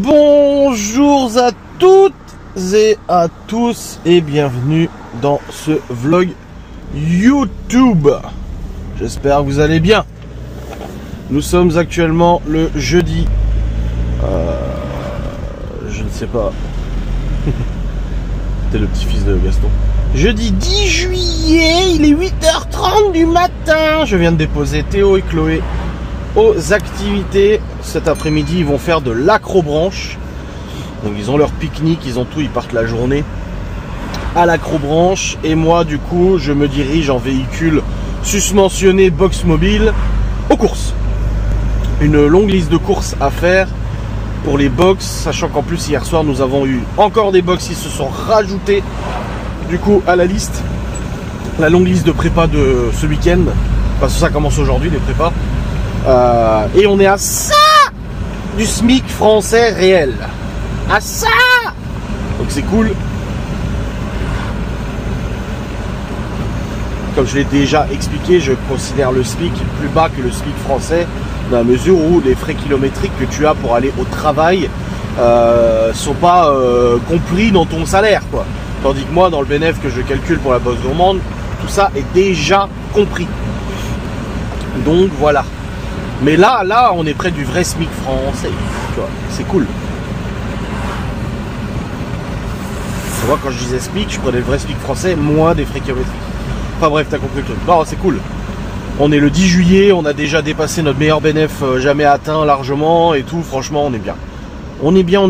Bonjour à toutes et à tous et bienvenue dans ce vlog YouTube. J'espère que vous allez bien. Nous sommes actuellement le jeudi. Je ne sais pas. C'était le petit-fils de Gaston. Jeudi 10 juillet, il est 8h30 du matin. Je viens de déposer Théo et Chloé aux activités. Cet après-midi, ils vont faire de l'acrobranche. Donc ils ont leur pique-nique, ils ont tout, ils partent la journée à l'acrobranche. Et moi, du coup, je me dirige en véhicule susmentionné box mobile aux courses. Une longue liste de courses à faire pour les box, sachant qu'en plus hier soir nous avons eu encore des box qui se sont rajoutés du coup à la liste. La longue liste de prépa de ce week-end, parce que ça commence aujourd'hui les prépas. Et on est à ça du SMIC français réel. À ça. Donc c'est cool. Comme je l'ai déjà expliqué, je considère le SMIC plus bas que le SMIC français, dans la mesure où les frais kilométriques que tu as pour aller au travail sont pas compris dans ton salaire, quoi. Tandis que moi, dans le bénéfice que je calcule pour la bosse gourmande, tout ça est déjà compris. Donc voilà. Mais là, on est près du vrai SMIC français. Tu vois, c'est cool. Tu vois, quand je disais SMIC, je prenais le vrai SMIC français, moins des frais kilométriques. Enfin bref, t'as compris le truc. Non, c'est cool. On est le 10 juillet, on a déjà dépassé notre meilleur bénéfice jamais atteint largement et tout. Franchement, on est bien. On est bien.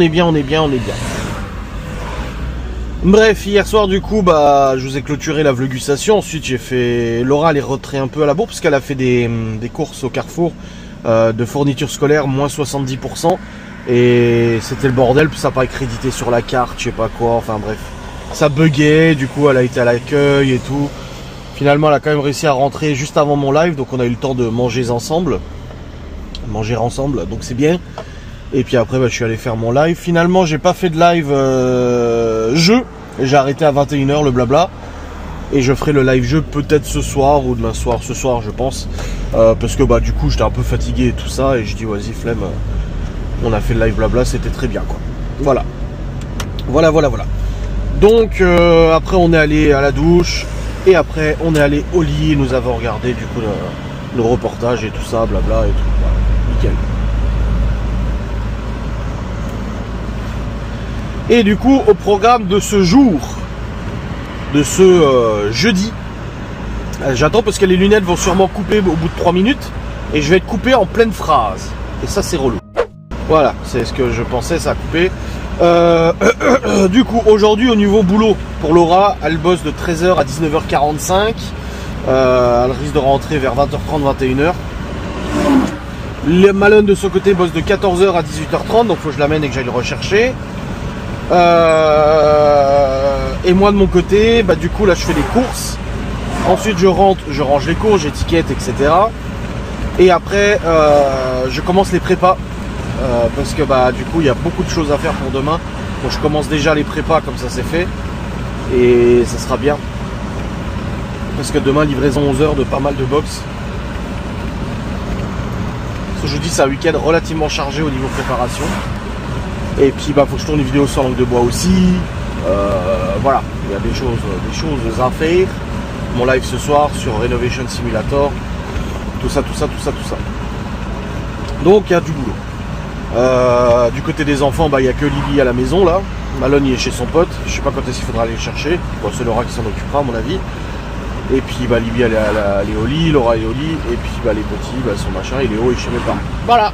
Bref, hier soir, du coup, je vous ai clôturé la vlogusation. Ensuite, j'ai fait... Laura, elle est rentrée un peu à la bourre parce qu'elle a fait des courses au Carrefour de fournitures scolaires, moins 70%. Et c'était le bordel, puis ça n'a pas crédité sur la carte, je sais pas quoi. Enfin bref, ça buguait, du coup, elle a été à l'accueil et tout. Finalement, elle a quand même réussi à rentrer juste avant mon live, donc on a eu le temps de manger ensemble, donc c'est bien. Et puis après, je suis allé faire mon live. Finalement, j'ai pas fait de live jeu. J'ai arrêté à 21h le blabla. Et je ferai le live jeu peut-être ce soir ou demain soir. Ce soir, je pense. Parce que du coup, j'étais un peu fatigué et tout ça. Et je dis, vas-y, flemme. On a fait le live blabla, c'était très bien, quoi. Voilà. Donc, après, on est allé à la douche. Et après, on est allé au lit. Nous avons regardé, du coup, le reportage et tout ça, blabla et tout. Voilà. Nickel. Et du coup, au programme de ce jour, de ce jeudi, j'attends parce que les lunettes vont sûrement couper au bout de 3 minutes et je vais être coupé en pleine phrase. Et ça, c'est relou. Voilà, c'est ce que je pensais, ça a coupé. Du coup, aujourd'hui, au niveau boulot, pour Laura, elle bosse de 13h à 19h45. Elle risque de rentrer vers 20h30, 21h. Malone, de son côté, bosse de 14h à 18h30, donc faut que je l'amène et que j'aille le rechercher. Et moi de mon côté, du coup là je fais les courses. Ensuite je rentre, je range les courses, j'étiquette, etc. Et après je commence les prépas parce que du coup il y a beaucoup de choses à faire pour demain. Donc je commence déjà les prépas comme ça c'est fait. Et ça sera bien. Parce que demain livraison 11h de pas mal de box. Ce jeudi c'est un week-end relativement chargé au niveau préparation. Et puis faut que je tourne une vidéo sur langue de bois aussi. Voilà, il y a des choses à faire. Mon live ce soir sur Renovation Simulator. Tout ça. Donc il y a du boulot. Du côté des enfants, il n'y a que Lily à la maison là. Malone il est chez son pote. Je sais pas quand est-ce qu'il faudra aller le chercher. Bon, c'est Laura qui s'en occupera à mon avis. Et puis Lily elle est au lit, Laura est au lit. Et puis les petits, son machin, il est haut et chez mes parents. Voilà.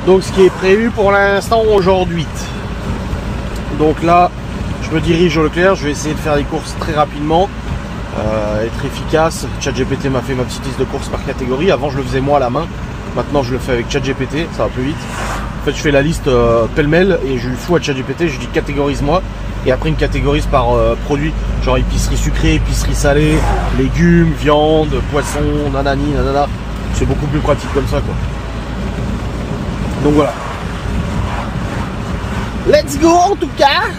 Donc ce qui est prévu pour l'instant aujourd'hui. Donc là, je me dirige au Leclerc, je vais essayer de faire les courses très rapidement, être efficace. ChatGPT m'a fait ma petite liste de courses par catégorie. Avant je le faisais moi à la main, maintenant je le fais avec ChatGPT, ça va plus vite. En fait je fais la liste pêle-mêle et je lui fous à ChatGPT, je lui dis catégorise-moi. Et après il me catégorise par produit, genre épicerie sucrée, épicerie salée, légumes, viande, poisson, nanani, nanana. C'est beaucoup plus pratique comme ça quoi. Donc voilà. Let's go en tout cas.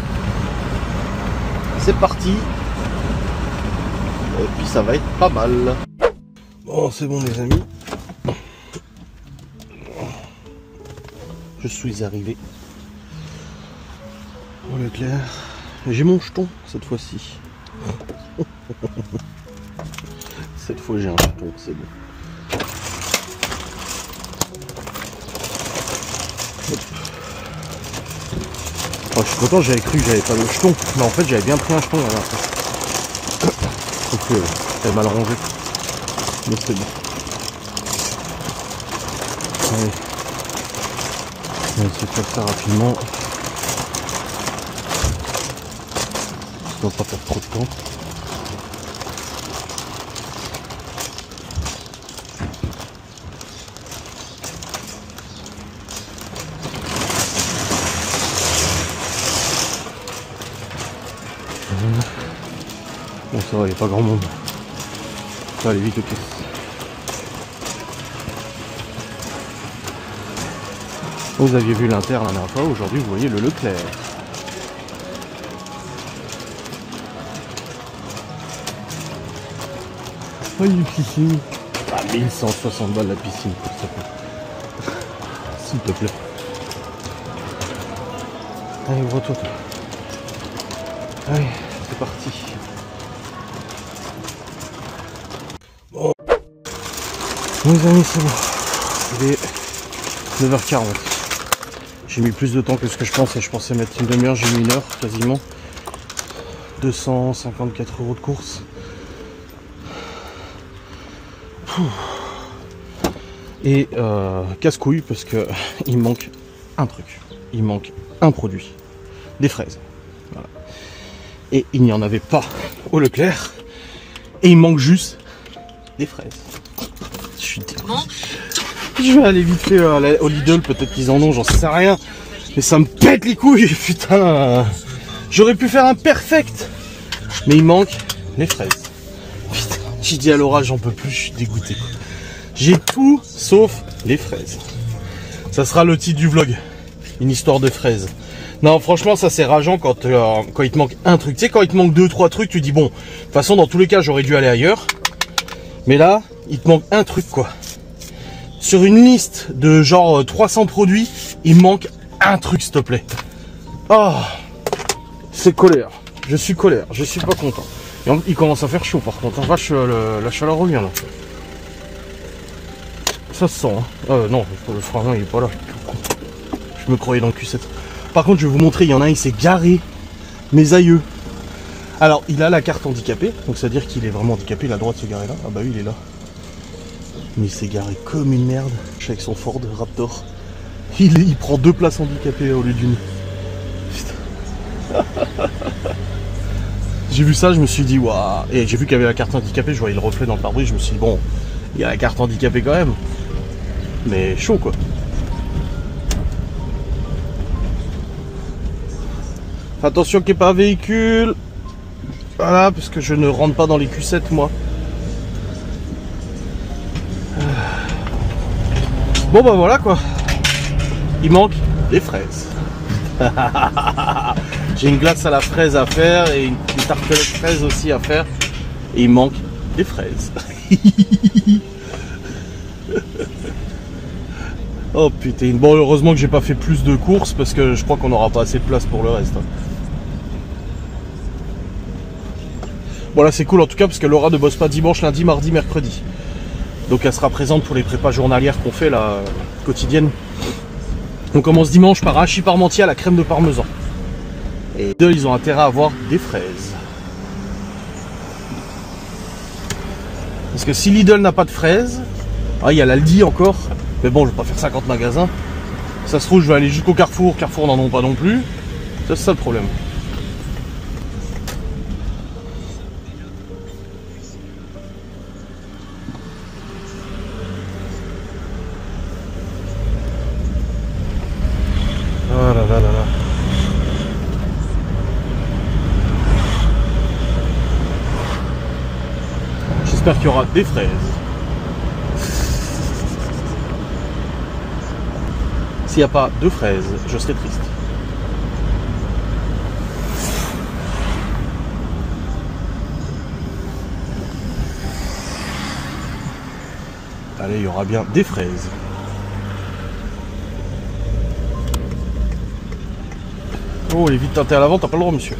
C'est parti. Et puis ça va être pas mal. Bon c'est bon les amis. Je suis arrivé au Leclerc. J'ai mon jeton cette fois-ci. Cette fois j'ai un jeton, c'est bon. Oh, je suis content, j'avais cru que j'avais pas le jeton, mais en fait j'avais bien pris un jeton. Sauf que c'était mal rangé. Mais c'est bon. Allez. On va essayer de faire ça rapidement. Ça ne doit pas perdre trop de temps. Bon, ça va, il n'y a pas grand monde. Ça va aller vite, ok. Vous aviez vu l'Inter la dernière fois, aujourd'hui vous voyez le Leclerc. Oh, une piscine. Ah, 1160 balles la piscine, s'il te plaît. S'il te plaît. Allez, ouvre-toi. Allez, c'est parti. Bon. Les amis, c'est bon. Il est 9h40. J'ai mis plus de temps que ce que je pensais. Je pensais mettre une demi-heure, j'ai mis 1 heure quasiment. 254 € de course. Et casse-couille parce que il manque un truc. Il manque un produit. Des fraises. Voilà. Et il n'y en avait pas au Leclerc. Et il manque juste des fraises. Je suis dégoûté. Je vais aller vite fait au Lidl, peut-être qu'ils en ont, j'en sais rien. Mais ça me pète les couilles, putain. J'aurais pu faire un perfect. Mais il manque les fraises. Putain, j'ai dit à Laura, j'en peux plus, je suis dégoûté. J'ai tout sauf les fraises. Ça sera le titre du vlog. Une histoire de fraises. Non, franchement, ça c'est rageant quand il te manque un truc. Tu sais, quand il te manque 2-3 trucs, tu dis bon, de toute façon, dans tous les cas, j'aurais dû aller ailleurs. Mais là, il te manque un truc, quoi. Sur une liste de genre 300 produits, il manque un truc, s'il te plaît. Oh, c'est colère. Je suis colère. Je suis pas content. Et il commence à faire chaud, par contre. Vache, la chaleur revient, là. Ça se sent, hein. Non, le frein, il est pas là. Je me croyais dans le Q7. Par contre, je vais vous montrer, il y en a un, il s'est garé. Mes aïeux. Alors, il a la carte handicapée. Donc, c'est-à-dire qu'il est vraiment handicapé. Il a le droit de se garer là. Ah bah oui, il est là. Mais il s'est garé comme une merde. Je suis avec son Ford Raptor. Il prend 2 places handicapées au lieu d'une. Putain. J'ai vu ça, je me suis dit, waouh. Et j'ai vu qu'il y avait la carte handicapée. Je voyais le reflet dans le pare-brise. Je me suis dit, bon, il y a la carte handicapée quand même. Mais chaud, quoi. Attention qu'il n'y ait pas un véhicule. Voilà, parce que je ne rentre pas dans les Q7, moi. Bon, bah voilà, quoi. Il manque des fraises. J'ai une glace à la fraise à faire et une tartelette fraise aussi à faire. Et il manque des fraises. Oh putain. Bon, heureusement que j'ai pas fait plus de courses parce que je crois qu'on n'aura pas assez de place pour le reste. Bon, là c'est cool en tout cas parce que Laura ne bosse pas dimanche, lundi, mardi, mercredi. Donc elle sera présente pour les prépas journalières qu'on fait là, quotidiennes. On commence dimanche par hachis parmentier à la crème de parmesan. Et deux, ils ont intérêt à avoir des fraises. Parce que si Lidl n'a pas de fraises, ah, il y a l'Aldi encore. Mais bon, je vais pas faire 50 magasins. Ça se trouve, je vais aller jusqu'au Carrefour. Carrefour n'en ont pas non plus. C'est ça le problème. Ah là là là là. J'espère qu'il y aura des fraises. S'il n'y a pas de fraises, je serai triste. Allez, il y aura bien des fraises. Oh, les vitres teintées à l'avant, t'as pas le droit, monsieur.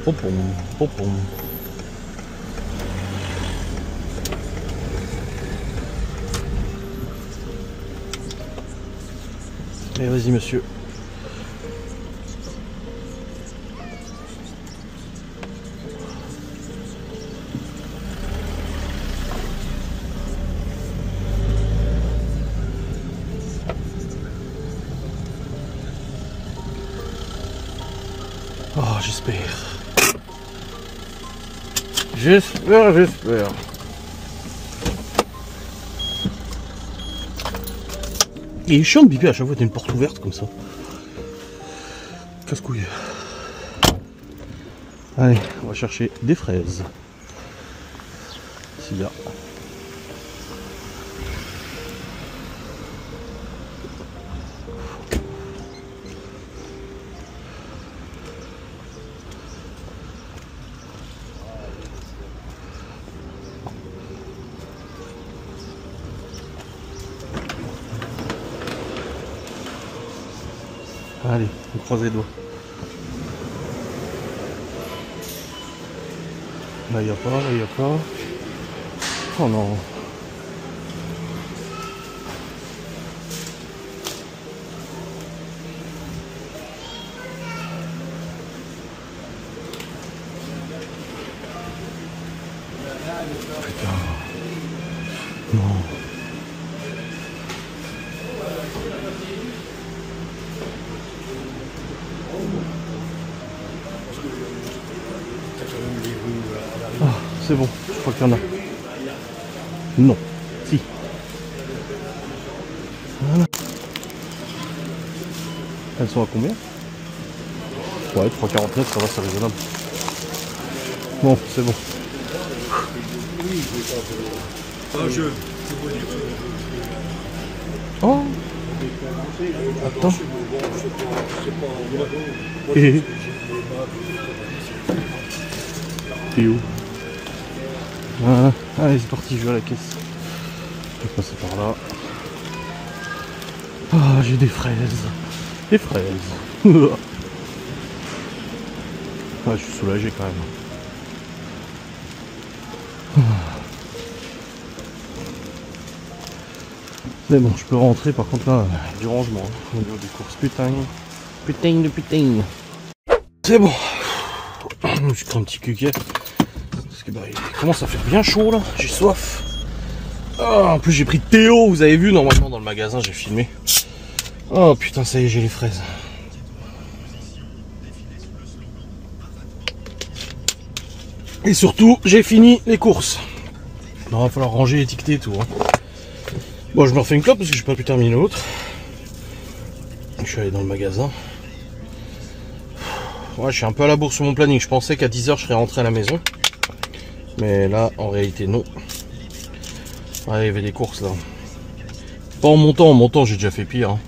Popom, popom. Allez, vas-y, monsieur. Oh, j'espère. J'espère. Il est chiant de biper à chaque fois, t'as une porte ouverte comme ça. Casse-couille. Allez, on va chercher des fraises. S'il y a. Allez, on croise les doigts. Là, il n'y a pas, là, il n'y a pas. Oh non. Putain. Non. Ah, c'est bon, je crois qu'il y en a. Non. Si. Voilà. Elles sont à combien? Ouais, 3,49, ça va, c'est raisonnable. Bon, c'est bon. Oh. Attends. T'es où? Voilà. Allez, c'est parti, je vais à la caisse. Je vais passer par là. Ah, j'ai des fraises. Des fraises. Ah, je suis soulagé quand même. Mais bon, je peux rentrer, par contre là, du rangement au niveau des courses. Putain. Putain de putain. C'est bon. Je me suis pris un petit cuquet. Parce que bah, il commence à faire bien chaud là. J'ai soif. Ah, en plus j'ai pris Théo, vous avez vu normalement dans le magasin, j'ai filmé. Oh putain, ça y est, j'ai les fraises. Et surtout, j'ai fini les courses. Il va falloir ranger, étiqueter et tout. Hein. Bon, je me refais une clope parce que j'ai pas pu terminer l'autre. Je suis allé dans le magasin. Ouais, je suis un peu à la bourre sur mon planning. Je pensais qu'à 10 h je serais rentré à la maison. Mais là, en réalité, non. Ouais, il y avait des courses là. Pas en montant j'ai déjà fait pire. Hein.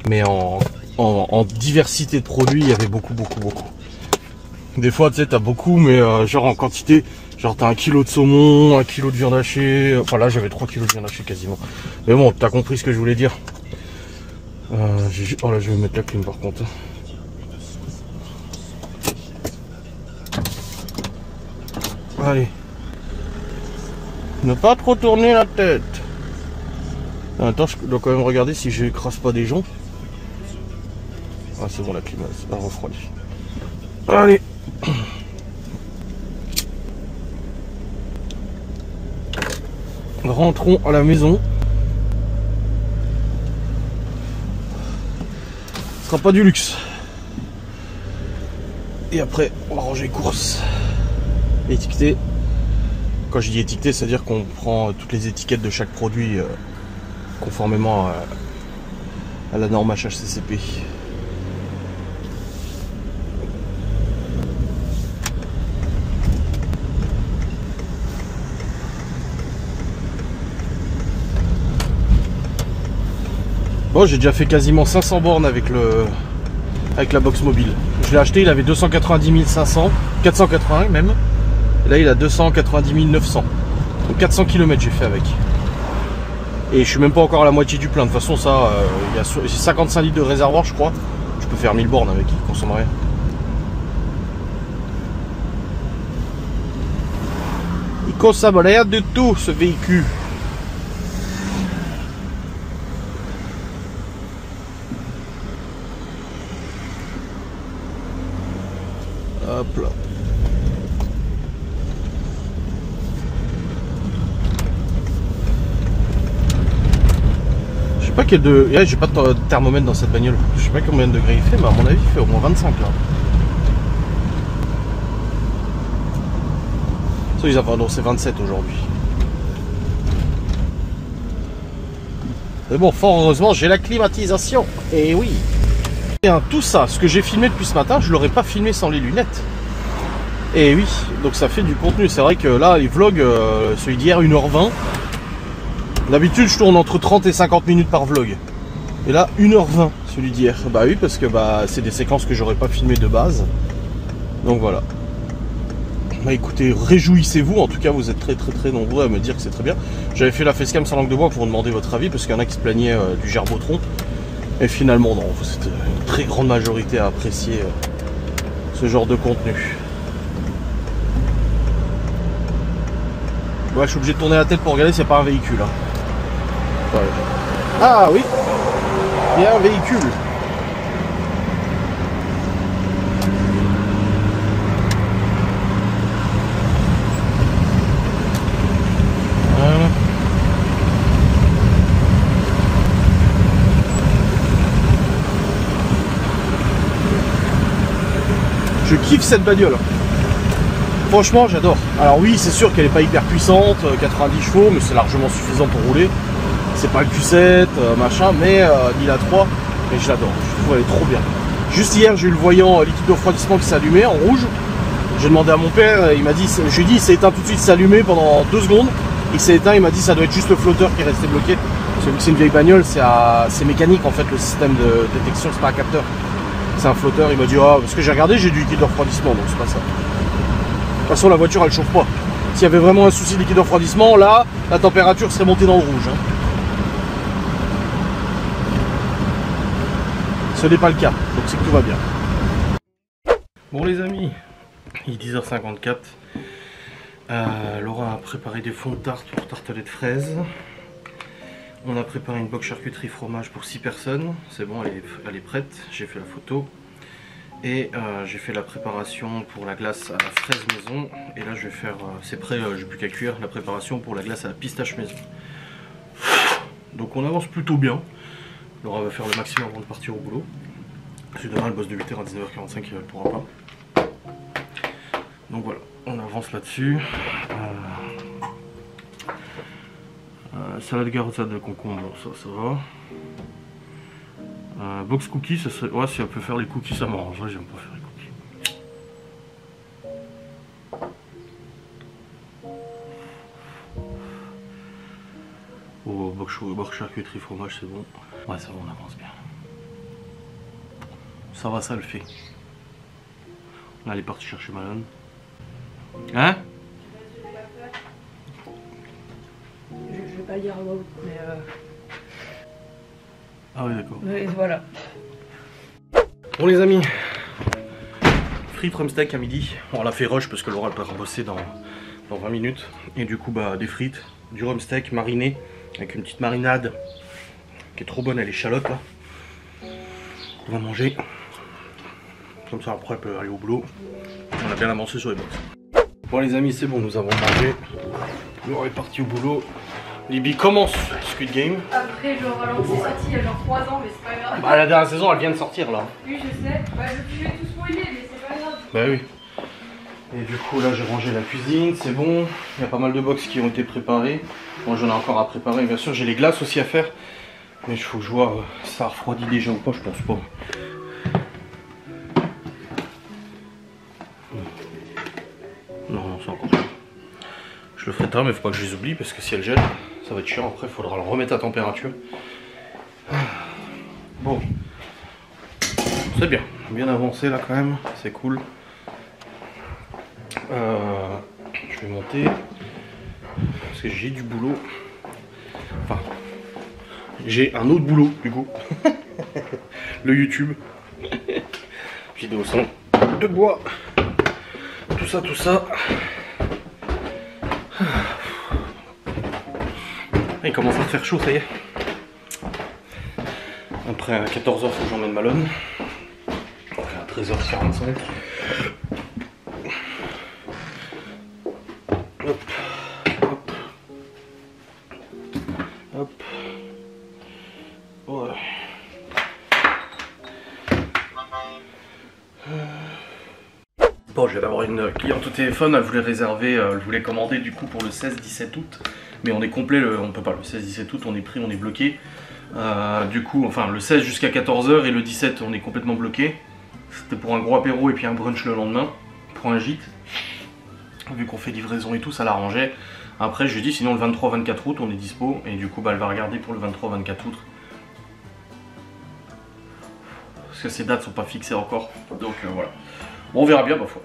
Mais en diversité de produits, il y avait beaucoup. Des fois, tu sais, t'as beaucoup, mais genre en quantité. Genre t'as 1 kg de saumon, 1 kg de viande hachée. Enfin là, j'avais 3 kg de viande hachée quasiment. Mais bon, t'as compris ce que je voulais dire. Oh là, je vais mettre la clim par contre. Allez. Ne pas trop tourner la tête. Attends, je dois quand même regarder si je écrase pas des gens. Ah, c'est bon, la clim, c'est pas refroidi. Allez. Rentrons à la maison. Ce sera pas du luxe. Et après, on va ranger les courses. Étiqueter. Quand je dis étiqueter, c'est-à-dire qu'on prend toutes les étiquettes de chaque produit conformément à la norme HACCP. Bon, j'ai déjà fait quasiment 500 bornes avec la box mobile. Je l'ai acheté, il avait 290 500, 480 même. Et là, il a 290 900. Donc 400 km j'ai fait avec. Et je suis même pas encore à la moitié du plein. De toute façon, ça, j'ai 55 litres de réservoir, je crois. Je peux faire 1000 bornes avec, il consomme rien. Il consomme rien du tout, ce véhicule. Hop là. Je sais pas quel de... Ouais, j'ai pas de thermomètre dans cette bagnole. Je sais pas combien de degrés il fait, mais à mon avis il fait au moins 25 là. Ça ils avaient annoncé 27 aujourd'hui. Mais bon, fort heureusement j'ai la climatisation. Et oui. Et tout ça, ce que j'ai filmé depuis ce matin, je l'aurais pas filmé sans les lunettes. Et oui, donc ça fait du contenu. C'est vrai que là, les vlogs, celui d'hier, 1h20. D'habitude, je tourne entre 30 et 50 minutes par vlog. Et là, 1h20, celui d'hier. Bah oui, parce que c'est des séquences que j'aurais pas filmées de base. Donc voilà. Bah écoutez, réjouissez-vous. En tout cas, vous êtes très nombreux à me dire que c'est très bien. J'avais fait la facecam sans langue de bois pour vous demander votre avis, parce qu'il y en a qui se plaignaient du gerbotron. Et finalement, non, c'est une très grande majorité à apprécier ce genre de contenu. Ouais, je suis obligé de tourner la tête pour regarder s'il n'y a pas un véhicule. Hein. Ouais. Ah oui, il y a un véhicule. Voilà. Je kiffe cette bagnole. Franchement, j'adore. Alors oui, c'est sûr qu'elle n'est pas hyper puissante, 90 chevaux, mais c'est largement suffisant pour rouler. C'est pas le Q7, machin, mais ni la 3, mais je l'adore. Je trouve elle est trop bien. Juste hier, j'ai eu le voyant liquide de refroidissement qui s'allumait en rouge. J'ai demandé à mon père, il m'a dit, je lui ai dit, il s'est éteint tout de suite, s'allumait pendant 2 secondes. Il s'est éteint, il m'a dit, ça doit être juste le flotteur qui est resté bloqué. Parce que vu que c'est une vieille bagnole, c'est mécanique en fait, le système de détection, c'est pas un capteur. C'est un flotteur. Il m'a dit, ah, parce que j'ai regardé, j'ai du liquide de refroidissement, donc c'est pas ça. De toute façon, la voiture elle chauffe pas. S'il y avait vraiment un souci de liquide de refroidissement, là, la température serait montée dans le rouge. Hein. Ce n'est pas le cas, donc c'est que tout va bien. Bon les amis, il est 10h54. Laura a préparé des fonds de tarte pour tartelette fraises. On a préparé une box charcuterie fromage pour 6 personnes. C'est bon, elle est prête. J'ai fait la photo. Et j'ai fait la préparation pour la glace à la fraise maison. Et là je vais faire, c'est prêt, j'ai plus qu'à cuire, la préparation pour la glace à la pistache maison. Donc on avance plutôt bien. Laura va faire le maximum avant de partir au boulot. Parce que demain elle bosse de 8h à 19h45, elle ne pourra pas. Donc voilà, on avance là-dessus. Salade carotte, salade de concombre, bon, ça va. Box cookies, ça serait... ouais, si elle peut faire les cookies, ça m'arrangerait, j'aime pas faire les cookies. Oh, box charcuterie fromage, c'est bon. Ouais, ça va, on avance bien. Ça va, ça le fait. Là, elle est partie chercher Malone. Hein? Je vais pas dire wow, mais Ah oui, d'accord. mais voilà. Bon les amis, frites rumsteak à midi. On l'a fait rush parce que Laura elle part bosser dans 20 minutes. Et du coup bah des frites, du rumsteak mariné avec une petite marinade qui est trop bonne, elle est échalote là. On va manger. Comme ça après elle peut aller au boulot. On a bien avancé sur les box. Bon les amis, c'est bon, nous avons mangé. Laura est partie au boulot. Libby commence Squid Game. Après, je ralentis sorti il y a genre 3 ans, mais c'est pas grave. Bah la dernière saison elle vient de sortir là. Oui, je sais. Bah, je vais tout spoiler, mais c'est pas grave. Bah oui. Et du coup là j'ai rangé la cuisine, c'est bon. Il y a pas mal de box qui ont été préparées. Moi j'en ai encore à préparer, bien sûr. J'ai les glaces aussi à faire. Mais il faut que je vois si ça refroidit déjà ou pas, je pense pas. Non, c'est encore chaud. Je le ferai tard, mais il faut pas que je les oublie parce que si elles gèlent, ça va être chiant. Après, il faudra le remettre à température. Bon, c'est bien, bien avancé là quand même, c'est cool. Je vais monter parce que j'ai du boulot. Enfin, j'ai un autre boulot du coup. Le YouTube. Vidéo son de bois. Tout ça, tout ça. Il commence à faire chaud, ça y est. Après à 14h, faut que j'emmène Malone. Après à 13h45. Hop, hop, hop. Ouais. Bon, je viens d'avoir une cliente au téléphone, elle voulait réserver, elle voulait commander du coup pour le 16-17 août. Mais on est complet, on peut pas, le 16-17 août on est pris, on est bloqué. Du coup, enfin le 16 jusqu'à 14h et le 17 on est complètement bloqué. C'était pour un gros apéro et puis un brunch le lendemain, pour un gîte. Vu qu'on fait livraison et tout, ça l'arrangeait. Après je lui ai dit sinon le 23-24 août on est dispo. Et du coup bah, elle va regarder pour le 23-24 août. Parce que ces dates sont pas fixées encore. Donc voilà. Bon, on verra bien parfois.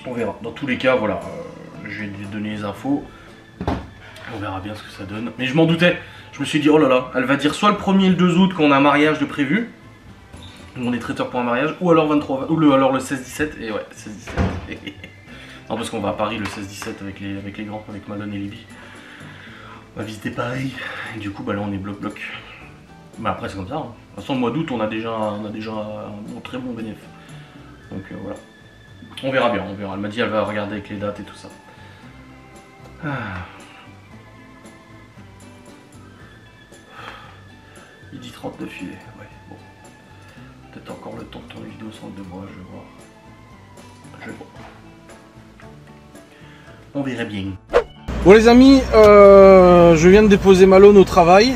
On verra. Dans tous les cas, voilà. Je vais lui donner les infos. On verra bien ce que ça donne. Mais je m'en doutais. Je me suis dit, oh là là, elle va dire soit le 1er et le 2 août quand on a un mariage de prévu. On est traiteur pour un mariage. Ou alors, alors le 16-17. Et ouais, 16-17. Non, parce qu'on va à Paris le 16-17 avec les grands, avec Malone et Libby. On va visiter Paris. Et du coup, bah là, on est bloc-bloc. Mais après, c'est comme ça. Hein. De toute façon, le mois d'août, on a déjà un très bon bénéfice. Donc voilà. On verra bien, on verra. Elle m'a dit elle va regarder avec les dates et tout ça. Ah. Il dit 30 de filet, ouais, bon. Peut-être encore le temps de tourner une vidéo sans de moi, je vais voir. Je vais voir. On verra bien. Bon les amis, je viens de déposer Malone au travail.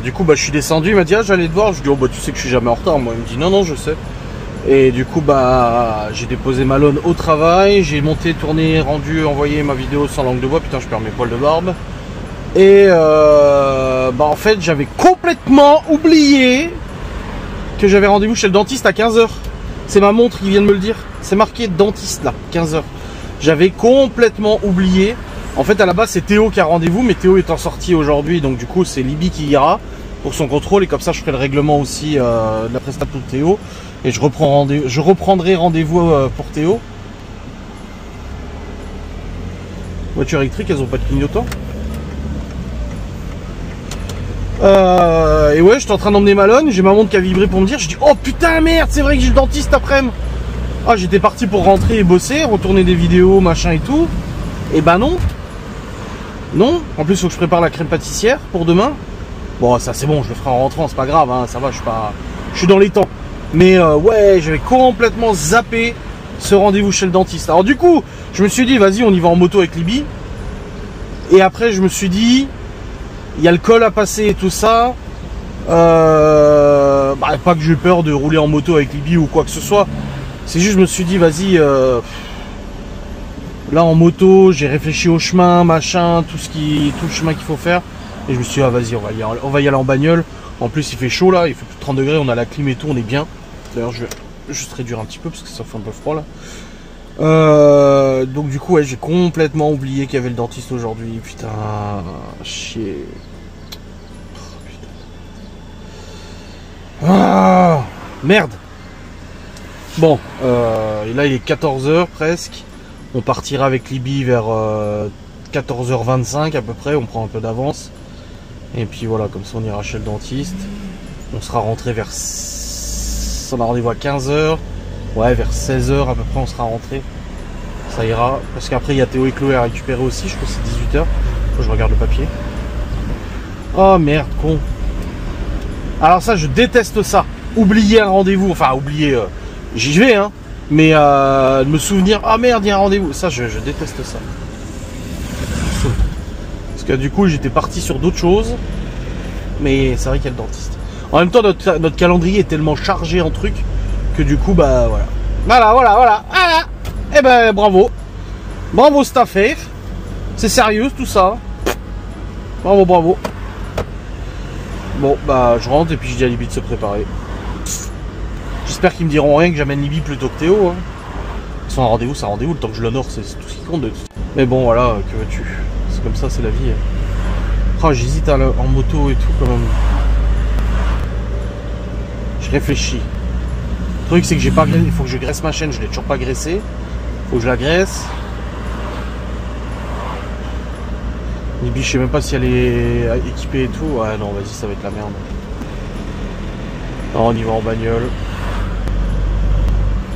Du coup bah je suis descendu, il m'a dit ah j'allais te voir. Je lui dis oh bah tu sais que je suis jamais en retard. Moi il me dit non non je sais. Et du coup bah j'ai déposé Malone au travail, j'ai monté, tourné, rendu, envoyé ma vidéo sans langue de bois, putain je perds mes poils de barbe. Et bah en fait j'avais complètement oublié que j'avais rendez-vous chez le dentiste à 15h. C'est ma montre qui vient de me le dire, c'est marqué dentiste là, 15h. J'avais complètement oublié. En fait à la base c'est Théo qui a rendez-vous, mais Théo étant sorti aujourd'hui, donc du coup c'est Libby qui ira pour son contrôle et comme ça je ferai le règlement aussi de la prestation de Théo. Et je reprendrai rendez-vous pour Théo. Voiture électrique, elles ont pas de clignotant. Et ouais, j'étais en train d'emmener Malone, j'ai ma montre qui a vibré pour me dire, je dis oh putain merde, c'est vrai que j'ai le dentiste après-midi. Ah j'étais parti pour rentrer et bosser, retourner des vidéos, machin et tout. Et bah non. Non, en plus il faut que je prépare la crème pâtissière pour demain. Bon ça c'est bon, je le ferai en rentrant, c'est pas grave, hein, ça va, je suis dans les temps. Mais ouais, j'avais complètement zappé ce rendez-vous chez le dentiste. Alors du coup, je me suis dit, vas-y, on y va en moto avec Libby. Et après, je me suis dit, il y a le col à passer et tout ça. Bah, pas que j'ai peur de rouler en moto avec Libby ou quoi que ce soit. C'est juste, je me suis dit, vas-y, là en moto, j'ai réfléchi au chemin, machin, tout le chemin qu'il faut faire. Et je me suis dit, ah vas-y, on va y aller en bagnole. En plus, il fait chaud là, il fait plus de 30 degrés, on a la clim et tout, on est bien. D'ailleurs, je vais juste réduire un petit peu parce que ça fait un peu froid là. Donc du coup, ouais, j'ai complètement oublié qu'il y avait le dentiste aujourd'hui. Putain, chier. Oh, putain. Ah, merde. Bon, et là il est 14h presque. On partira avec Libby vers 14h25 à peu près, on prend un peu d'avance. Et puis voilà, comme ça on ira chez le dentiste. On sera rentré vers... On a rendez-vous à 15h. Ouais, vers 16h à peu près on sera rentré. Ça ira. Parce qu'après il y a Théo et Chloé à récupérer aussi. Je crois que c'est 18h. Faut que je regarde le papier. Oh merde, con. Alors ça, je déteste ça. Oublier un rendez-vous. Enfin, oublier... j'y vais, hein. Mais de me souvenir... Ah merde, il y a un rendez-vous. Ça, je déteste ça. Parce que du coup, j'étais parti sur d'autres choses. Mais c'est vrai qu'il y a le dentiste. En même temps, notre calendrier est tellement chargé en trucs que du coup, bah voilà. Voilà. Eh ben, bravo. Bravo, cette affaire. C'est sérieux, tout ça. Bravo. Bon, bah, je rentre et puis je dis à Libby de se préparer. J'espère qu'ils me diront rien, que j'amène Libby plutôt que Théo. Hein. C'est un rendez-vous, c'est un rendez-vous. Le temps que je l'honore, c'est tout ce qui compte. Mais bon, voilà, que veux-tu? C'est comme ça, c'est la vie. Oh, j'hésite en moto et tout quand même. Je réfléchis. Le truc c'est que j'ai pas graissé. Il faut que je graisse ma chaîne, je l'ai toujours pas graissée. Faut que je la graisse. Nibi, je sais même pas si elle est équipée et tout. Ouais non vas-y ça va être la merde. Non, on y va en bagnole.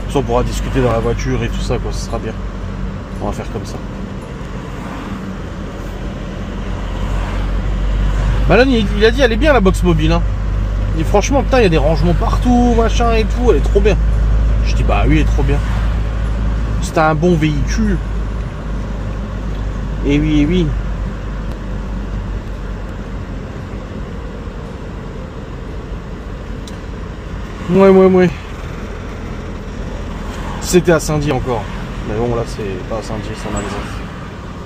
Ça on pourra discuter dans la voiture et tout ça quoi, ce sera bien. On va faire comme ça. Malone il a dit elle est bien la box mobile hein. Il dit franchement putain il y a des rangements partout, machin et tout, elle est trop bien. Je dis bah oui elle est trop bien. C'était un bon véhicule. Et oui et oui. Ouais. C'était à Saint-Die encore. Mais bon là c'est pas à Saint-Die, c'est en Alsace.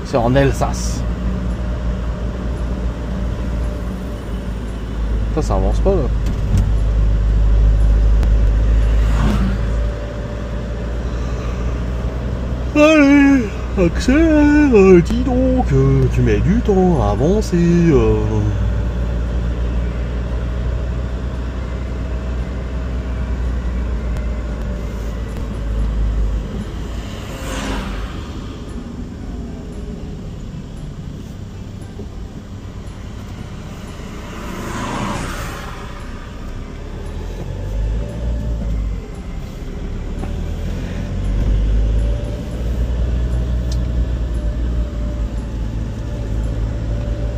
C'est en Alsace. Ça avance pas là. Allez, accélère, dis donc, tu mets du temps à avancer.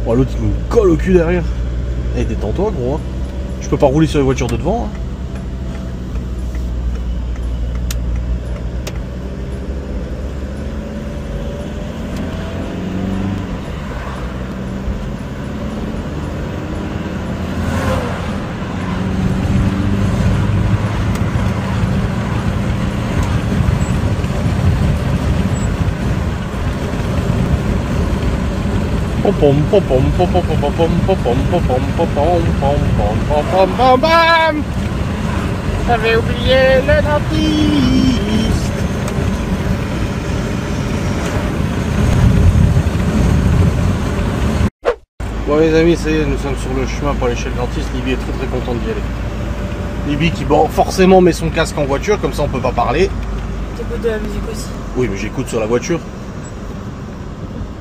Oh, l'autre il me colle au cul derrière. Eh détends-toi gros hein. Je peux pas rouler sur les voitures de devant hein. J'avais oublié le dentiste. Bon les amis, ça y est, nous sommes sur le chemin pour aller chez le dentiste. Libby est très contente d'y aller. Libby qui bon, forcément met son casque en voiture, comme ça on peut pas parler. T'écoutes de la musique aussi. Oui mais j'écoute sur la voiture.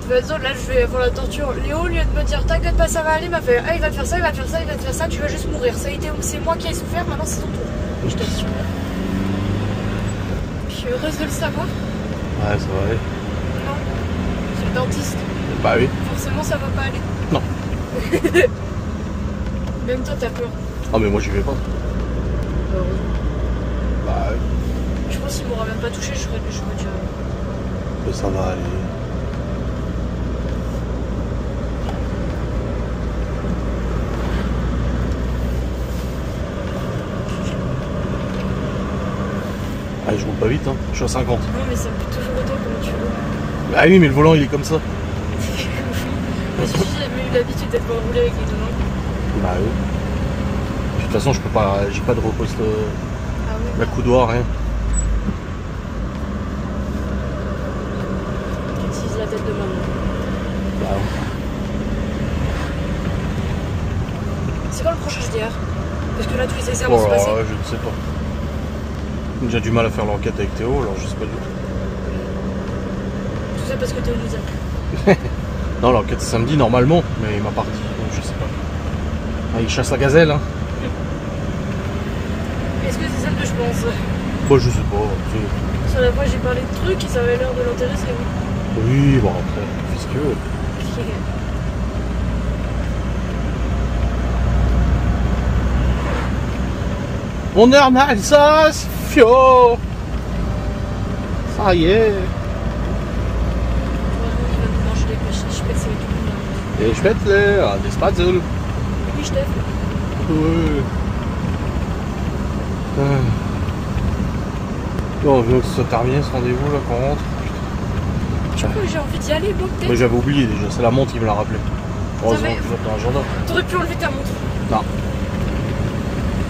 De toute façon, là je vais avoir la torture. Léo, au lieu de me dire t'inquiète pas ça va aller, m'a fait ah il va te faire ça, il va te faire ça, il va te faire ça, tu vas juste mourir. Ça a été, c'est moi qui ai souffert, maintenant c'est ton tour. Je t'assure. Je suis heureuse de le savoir. Ouais ça va aller. Non, c'est le dentiste. Bah oui. Forcément ça va pas aller. Non. Même toi t'as peur. Ah mais moi j'y vais pas. Heureusement. Bah ouais. Je pense qu'il m'aura même pas touché, je me dirais. Mais ça va aller. Allez, je roule pas vite, hein. Je suis à 50. Non, mais ça me fait toujours autant comment tu veux. Ah oui, mais le volant il est comme ça. Parce que j'ai jamais eu l'habitude d'être pas roulé avec les deux mains. Bah oui. De toute façon, je peux pas, j'ai pas de reposte Ah oui. la coudoir, rien. J'utilise la tête de maman. Bah oui. C'est quand le prochain HDR? Parce que là, tous les essais vont Oh se là, passer. je ne sais pas. J'ai du mal à faire l'enquête avec Théo, alors je sais pas du tout. Tout ça parce que Théo nous a. Non, l'enquête c'est samedi normalement, mais il m'a parti, donc je sais pas. Ah, il chasse la gazelle, hein. Est-ce que c'est celle que je pense? Bah, je sais pas. Sur la fois, j'ai parlé de trucs et ça avait l'air de l'intéresser, oui. Oui, bon, après, fais ce qu'il veut. On est en Alsace, Fio. Ça y est. Il va nous manger des pêches. Je pète, ça va être tout. Et je vais te l'air, des spazzles. Oui, je t'aime. Ouais. Bon, on veut que ce soit terminé ce rendez-vous là qu'on rentre. Du coup, j'ai envie d'y aller, moi, peut-être. Mais j'avais oublié déjà, c'est la montre qui me l'a rappelé. Heureusement que je suis dans l'agenda. T'aurais pu enlever ta montre. Non.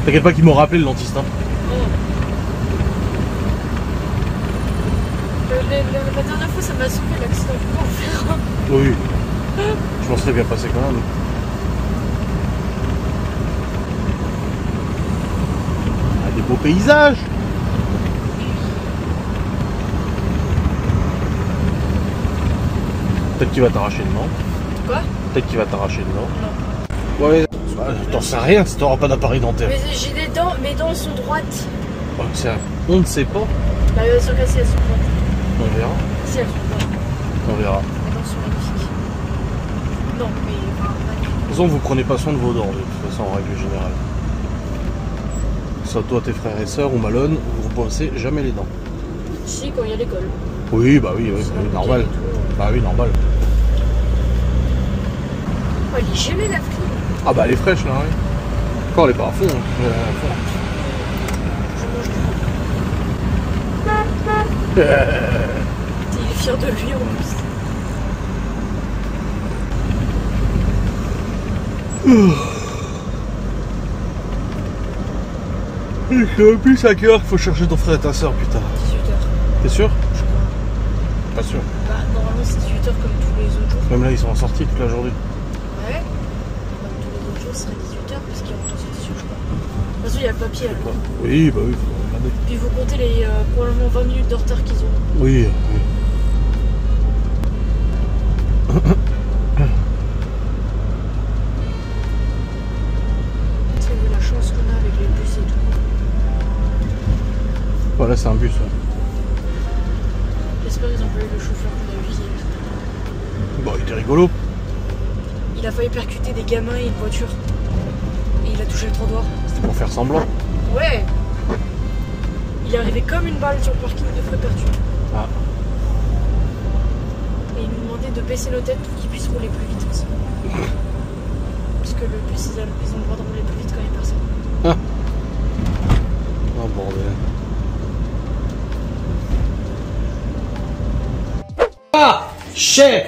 T'inquiète pas qu'ils m'ont rappelé le dentiste. Hein. Oh. La dernière fois, ça m'a sauvé l'accident du corps. Oui. Je m'en serais bien passé quand même. Ah, des beaux paysages. Peut-être qu'il va t'arracher le nom. Quoi? Peut-être qu'il va t'arracher le nom. Non. Ouais, bah, t'en sais rien si t'auras pas d'appareil dentaire. Mais j'ai des dents, mes dents sont droites. Ouais, on ne sait pas. Bah bien sûr que si elles sont droites. On verra. Si elles sont droites. On verra. Mes dents sont magnifiques. Non, mais enfin, De toute façon, vous prenez pas soin de vos dents, de toute façon, en règle générale. Que ce soit toi, tes frères et sœurs ou Malone, vous ne brossez jamais les dents. si, quand il y a l'école. Oui, bah oui, Sinon, normal. et tout, Bah oui, normal. Oh, elle est gelée la frime. Ah bah elle est fraîche là, oui. Encore elle est pas à fond. Hein. Elle est à fond. Il est fier de lui en plus. Et plus à cœur, faut chercher ton frère et ta soeur, putain. 18h, T'es sûr? je crois. Pas sûr. Bah, normalement, c'est 18h comme tous les autres jours. Même là, ils sont en sortie toute la journée. Ouais. Comme tous les autres jours, ce serait 18h parce qu'ils rentrent en sortie, je crois. De toute façon, il y a le papier alors. Oui, bah oui, faut regarder. Puis il faut compter les probablement 20 minutes de retard qu'ils ont. Oui, oui. C'est la chance qu'on a avec les bus et tout. Voilà, c'est un bus. Ouais. J'espère qu'ils ont pas eu le chauffeur qu'on a vu hier. Bon, il était rigolo. Il a failli percuter des gamins et une voiture. Et il a touché le trottoir. C'était pour faire semblant. Ouais. Il est arrivé comme une balle sur le parking de Frépertuis. Ah. Et il nous demandait de baisser nos têtes pour qu'il puisse rouler plus vite aussi. Parce que le bus, ils ont le droit de rouler plus vite quand il y a personne. Ah. Oh bordel. Ah, chef.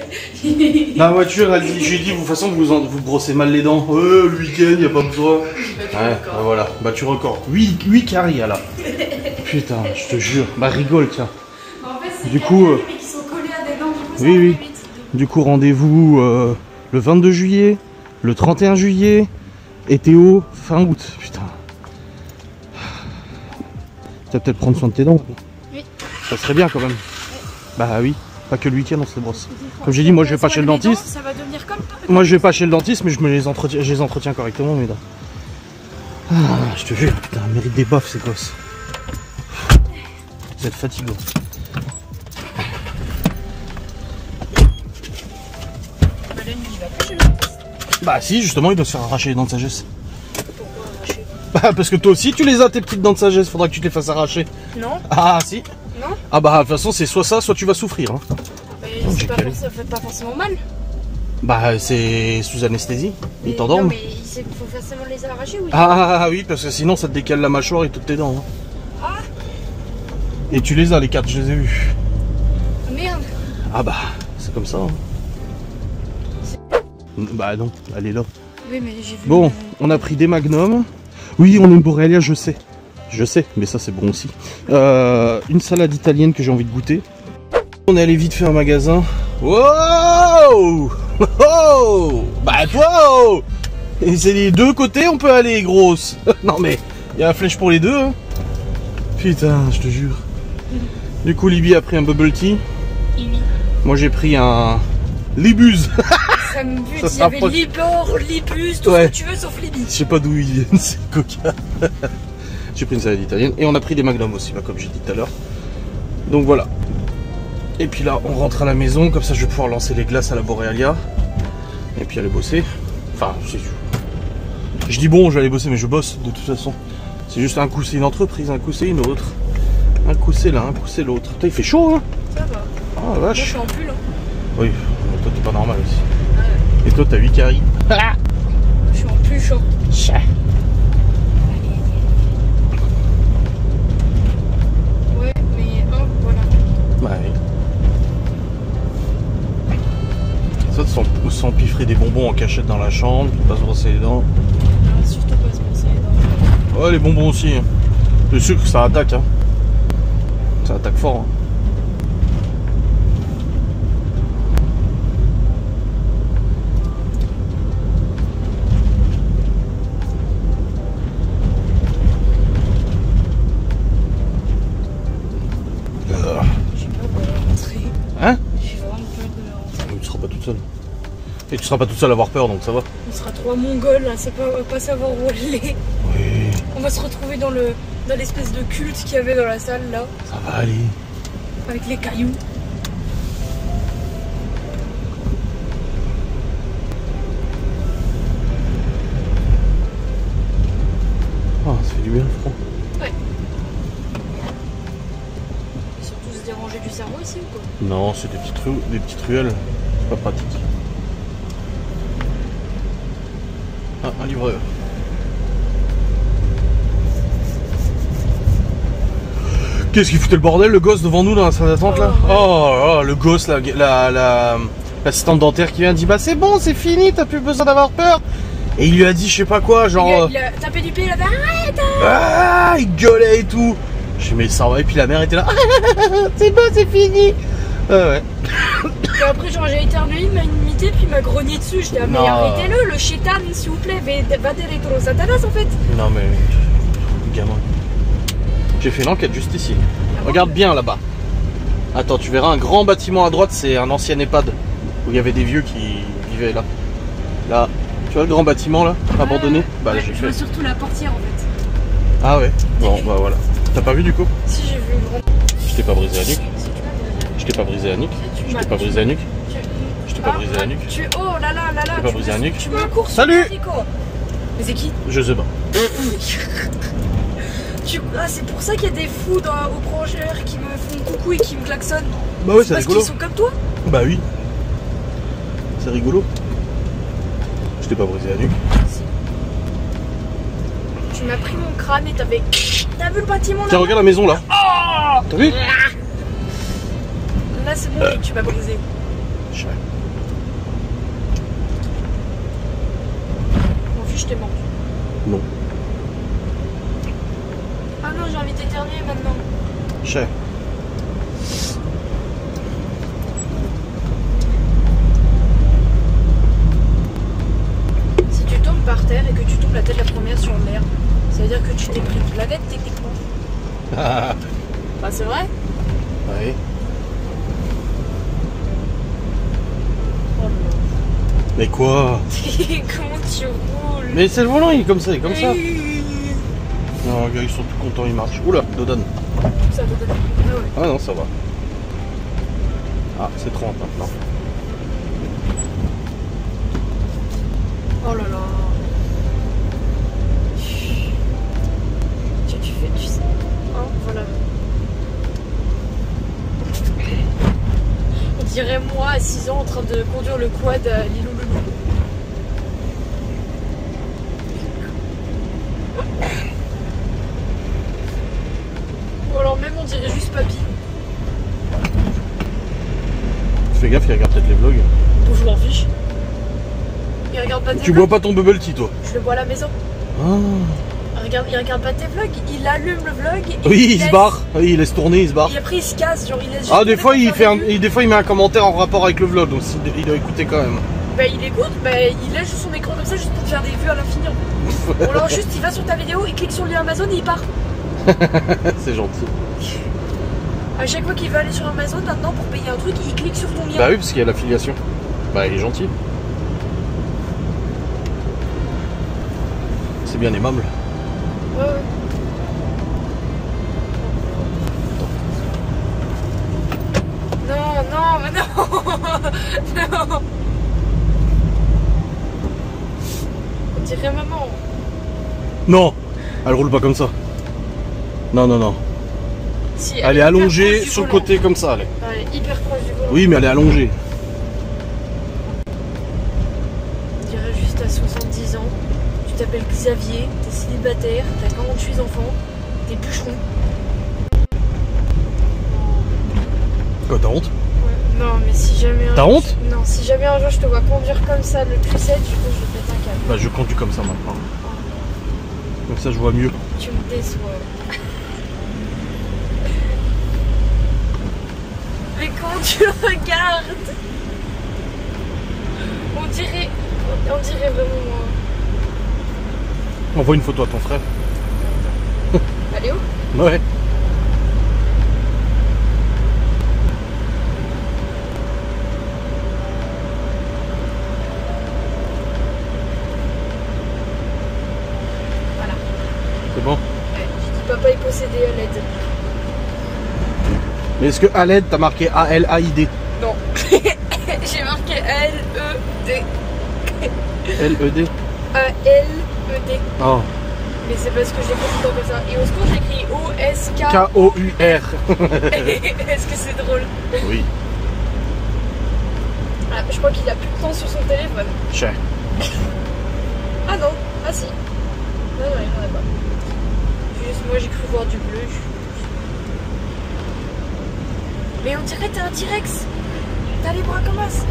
La voiture, elle dit, j'ai dit, de toute façon, vous brossez mal les dents. Le week-end, y a pas besoin. Ouais, bah voilà, battu record. 8 caries, là. Putain, je te jure. Bah rigole, tiens. En fait, c'est Du coup, mais qui sont collés à des dents. Du coup, ça oui, va oui. plus vite. Du coup, rendez-vous le 22 juillet, le 31 juillet, et Théo, fin août. Putain. Tu vas peut-être prendre soin de tes dents. Oui. Ça serait bien quand même. Bah oui, pas que le week-end on se les brosse. Comme j'ai dit, moi je vais pas chez le dentiste. Ça va devenir comme toi. Moi je vais pas chez le dentiste, mais je les entretiens correctement mes dents. Ah, je te jure, putain, mérite des baffes ces gosses. Vous êtes fatigants. Malène, il va plus chez le dentiste. Bah si, justement, il doit se faire arracher les dents de sagesse. Pourquoi arracher? Bah parce que toi aussi tu les as tes petites dents de sagesse, faudra que tu te les fasses arracher. Non. Ah si. Non. Ah bah de toute façon c'est soit ça, soit tu vas souffrir. Hein. Mais Oh, c'est j'ai pas calé. ça fait pas forcément mal. Bah c'est sous anesthésie, ils Non, t'endorment. mais il faut forcément les arracher ou Ah oui, parce que sinon ça te décale la mâchoire et toutes tes dents. Hein. Ah, Et tu les as les cartes, je les ai vues. merde. Ah bah c'est comme ça. Hein. Bah non, elle est là. Oui, mais j'ai vu. Bon, on a pris des magnums. Oui, on aime Borealia, je sais. Je sais, mais ça c'est bon aussi. Une salade italienne que j'ai envie de goûter. On est allé vite faire un magasin. Wow. Oh. Bah toi oh. Et c'est les deux côtés on peut aller grosse. Non mais, il y a la flèche pour les deux. Hein. Putain, je te jure. Du coup, Libby a pris un bubble tea. Imi. Moi j'ai pris un Libuz. Ça me bute, Ça il y avait s'approche. Libor, Libus, tout Ouais. ce que tu veux sauf Libby. Je sais pas d'où ils viennent, ces coca. J'ai pris une salade italienne et on a pris des magnums aussi, bah, comme j'ai dit tout à l'heure. Donc voilà. Et puis là, on rentre à la maison, comme ça je vais pouvoir lancer les glaces à la Borealia. Et puis aller bosser. Enfin, je dis bon, je vais aller bosser, mais je bosse de toute façon. C'est juste un coup c'est une entreprise, un coup c'est une autre. Un coup c'est l'un, un coup c'est l'autre. Putain, il fait chaud, hein. Ça va. Ah Moi je vache. suis en pull. Hein. Oui, mais toi t'es pas normal aussi. Ouais. Et toi t'as 8 caries. Je suis en pull chaud. Ouais, mais hop, voilà. Bah oui. Ça de s'empiffrer des bonbons en cachette dans la chambre, pas se brosser les dents. Alors, surtout pas se brosser les dents. Ouais, les bonbons aussi. Hein. Le sucre, ça attaque. Hein. Ça attaque fort. Hein. Et tu seras pas toute seule à avoir peur, donc ça va. On sera trois mongols, là, c'est pas, on va pas savoir où aller. Oui. On va se retrouver dans l'espèce de culte qu'il y avait dans la salle, là. Ça va aller. Avec les cailloux. Ah, ça fait du bien le front. Ouais. Et surtout se déranger du cerveau ici ou quoi? Non, c'est des petites ruelles. C'est pas pratique. Ah, un livreur. Qu'est-ce qu'il foutait le bordel, le gosse devant nous dans la salle d'attente là? Oh, le gosse, l'assistante dentaire qui vient dit bah c'est bon, c'est fini, t'as plus besoin d'avoir peur. Et il lui a dit je sais pas quoi, genre. Il a tapé du pied, il a fait arrête! Ah, il gueulait et tout. Je mais ça va, et puis la mère était là. C'est bon, c'est fini. Ouais. Et après, genre, j'ai éternué, il m'a imité, puis il m'a grogné dessus. J'étais ah, mais Non. arrêtez-le, le chétan, s'il vous plaît, va directement au Satanas en fait. Non mais. Gamin. J'ai fait une enquête juste ici. Regarde bien là-bas. Attends, tu verras un grand bâtiment à droite, c'est un ancien EHPAD. Où il y avait des vieux qui vivaient là. Là. Tu vois le grand bâtiment là, abandonné? Bah ouais, j'ai je fait. vois surtout la portière en fait. Ah ouais. Bon bah voilà. T'as pas vu du coup? Si j'ai vu le grand. Je t'ai pas brisé la nuque. Si, tu m'as Je t'ai pas brisé la nuque. tu Je m'as- t'ai pas brisé la nuque. tu- Je t'ai pas brisé la nuque. Oh là là là là. t'ai pas brisé la nuque. Tu me cours sur Salut le Rico. Mais c'est qui? Je sais pas. Ah, c'est pour ça qu'il y a des fous au prangère qui me font coucou et qui me klaxonnent. Bah ouais, c'est Parce rigolo. qu'ils sont comme toi. Bah oui. C'est rigolo. Je t'ai pas brisé la nuque. Tu m'as pris mon crâne et t'avais. T'as vu le bâtiment là? Tiens, regarde la maison là. T'as vu? Là, c'est bon, mec, tu m'as brisé. Je M'en fiche, je t'ai menti. Non. Ah non, j'ai envie d'éternuer maintenant. Je sais. Si tu tombes par terre et que tu tombes la tête la première sur l'air, ça veut dire que tu t'es pris une planète techniquement. Ah, Bah, c'est vrai? ouais. Oh là Mais quoi? là. Comment tu roules? Mais c'est le volant, il est comme ça, il est comme ça. Non, gars, ils sont tout contents, ils marchent. Oula, Dodane. Ça te donne. Ah ouais. Ah non, ça va. Ah, c'est 30 maintenant. Oh là là. Tu fais. Tu sais. Hein, voilà. On dirait moi à 6 ans en train de conduire le quad à Lilou Loulou. Ou alors même on dirait juste papy. Fais gaffe, il regarde peut-être les vlogs. Bon, je m'en fiche. Il regarde pas tes Tu vlogs. bois pas ton bubble tea, toi? Je le vois à la maison. Ah. Il regarde pas tes vlogs. Il allume le vlog. Et Oui, il se laisse- barre. Oui, il laisse tourner, il se barre. Et après il se casse. Genre il laisse juste Ah, des tourner fois, pour il faire fait des vues. des fois, il met un commentaire en rapport avec le vlog, donc il doit écouter quand même. Bah il écoute, bah il lâche son écran comme ça juste pour faire des vues à l'infini. Ou alors juste il va sur ta vidéo, il clique sur le lien Amazon et il part. C'est gentil. À chaque fois qu'il veut aller sur Amazon maintenant pour payer un truc, il clique sur ton lien. Bah oui, parce qu'il y a l'affiliation. Bah, il est gentil. C'est bien aimable. Ouais, ouais. Non, non, mais non. Non. On dirait maman. Non, elle roule pas comme ça. Non, non, non. Si, Elle est hyper allongée proche du sur le volant. côté comme ça, elle est. Elle est hyper proche du volant. Oui, mais elle est allongée. On dirait juste à 70 ans. Tu t'appelles Xavier, t'es célibataire, t'as 48 enfants, t'es bûcheron. Quoi, t'as honte? Ouais. Non, mais si jamais. T'as honte? Non, si jamais un jour je te vois conduire comme ça, le plus 7, du coup je pète un câble. Bah, je conduis comme ça maintenant. Comme ça, je vois mieux. Tu me déçois. Mais quand tu le regardes, on dirait vraiment moi. Envoie une photo à ton frère. Allez où? Ouais. va pas y posséder à l'aide. Mais est-ce que à l'aide, t'as marqué A-L-A-I-D? Non. J'ai marqué A-L-E-D. L-E-D? A-L-E-D. Oh. Mais c'est parce que j'ai pas tout le temps comme ça. Et au secours, j'écris O-S-K. K-O-U-R. Est-ce que c'est drôle? Oui. Ah, je crois qu'il a plus de temps sur son téléphone. Cher. Ah non, ah si. Non, non, il n'en a pas. Juste moi, j'ai cru voir du bleu. Mais on dirait que t'es un T-Rex. T'as les bras comme as.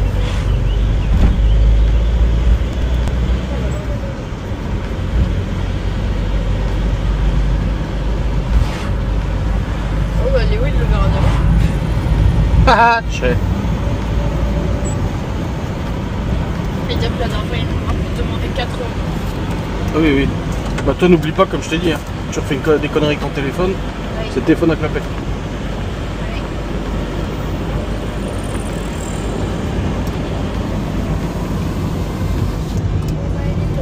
Oh bah Léo, il le verra bien. Haha, cher. Et dire que la dernière fois, il m'a demandé 4 euros. Oui, oui. Bah toi, n'oublie pas, comme je t'ai dit, hein, tu refais des conneries avec ton téléphone, Oui. c'est le téléphone à clapet.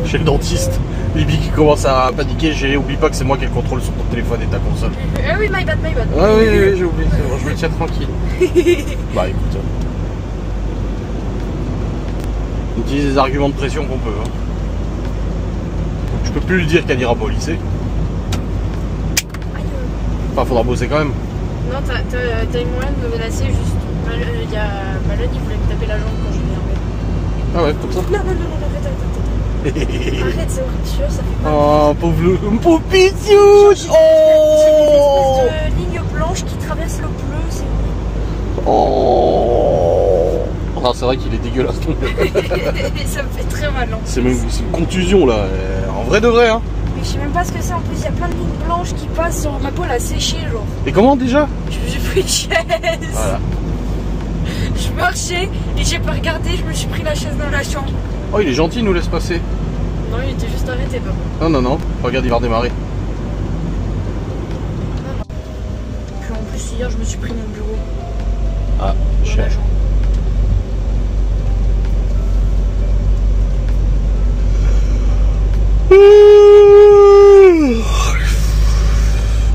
Chez le dentiste, Libby qui commence à paniquer, oublie pas que c'est moi qui ai le contrôle sur ton téléphone et ta console. Ah oui, my bad, my bad. Ah oui, oui, j'ai oublié, c'est bon, je me tiens tranquille. Bah écoute, on utilise des arguments de pression qu'on peut. Hein. Je peux plus lui dire qu'elle ira pas au lycée. Enfin, faudra bosser quand même. Non, t'as eu moyen de me menacer juste. Il y a Malone, il voulait me taper la jambe quand je l'ai remis. Ah ouais, comme ça. Non, arrête. Arrête, c'est horrible, ça fait mal. Oh, pauvre Pitou. J'ai Oh, une espèce de ligne blanche qui traverse le bleu, c'est horrible. oh. Ah, c'est vrai qu'il est dégueulasse. Ça me fait très mal. C'est même une contusion là, en vrai de vrai. Hein. Mais je sais même pas ce que c'est, en plus il y a plein de lignes blanches qui passent sur ma peau, elle a séché genre. Et comment déjà? J'ai pris une chaise. Voilà. Je marchais et j'ai pas regardé, je me suis pris la chaise dans la chambre. Oh, il est gentil, il nous laisse passer. Non, il était juste arrêté, papa. Non. Regarde, il va redémarrer. Non. Puis en plus, hier, je me suis pris mon bureau. Ah, Dans cher. la chambre.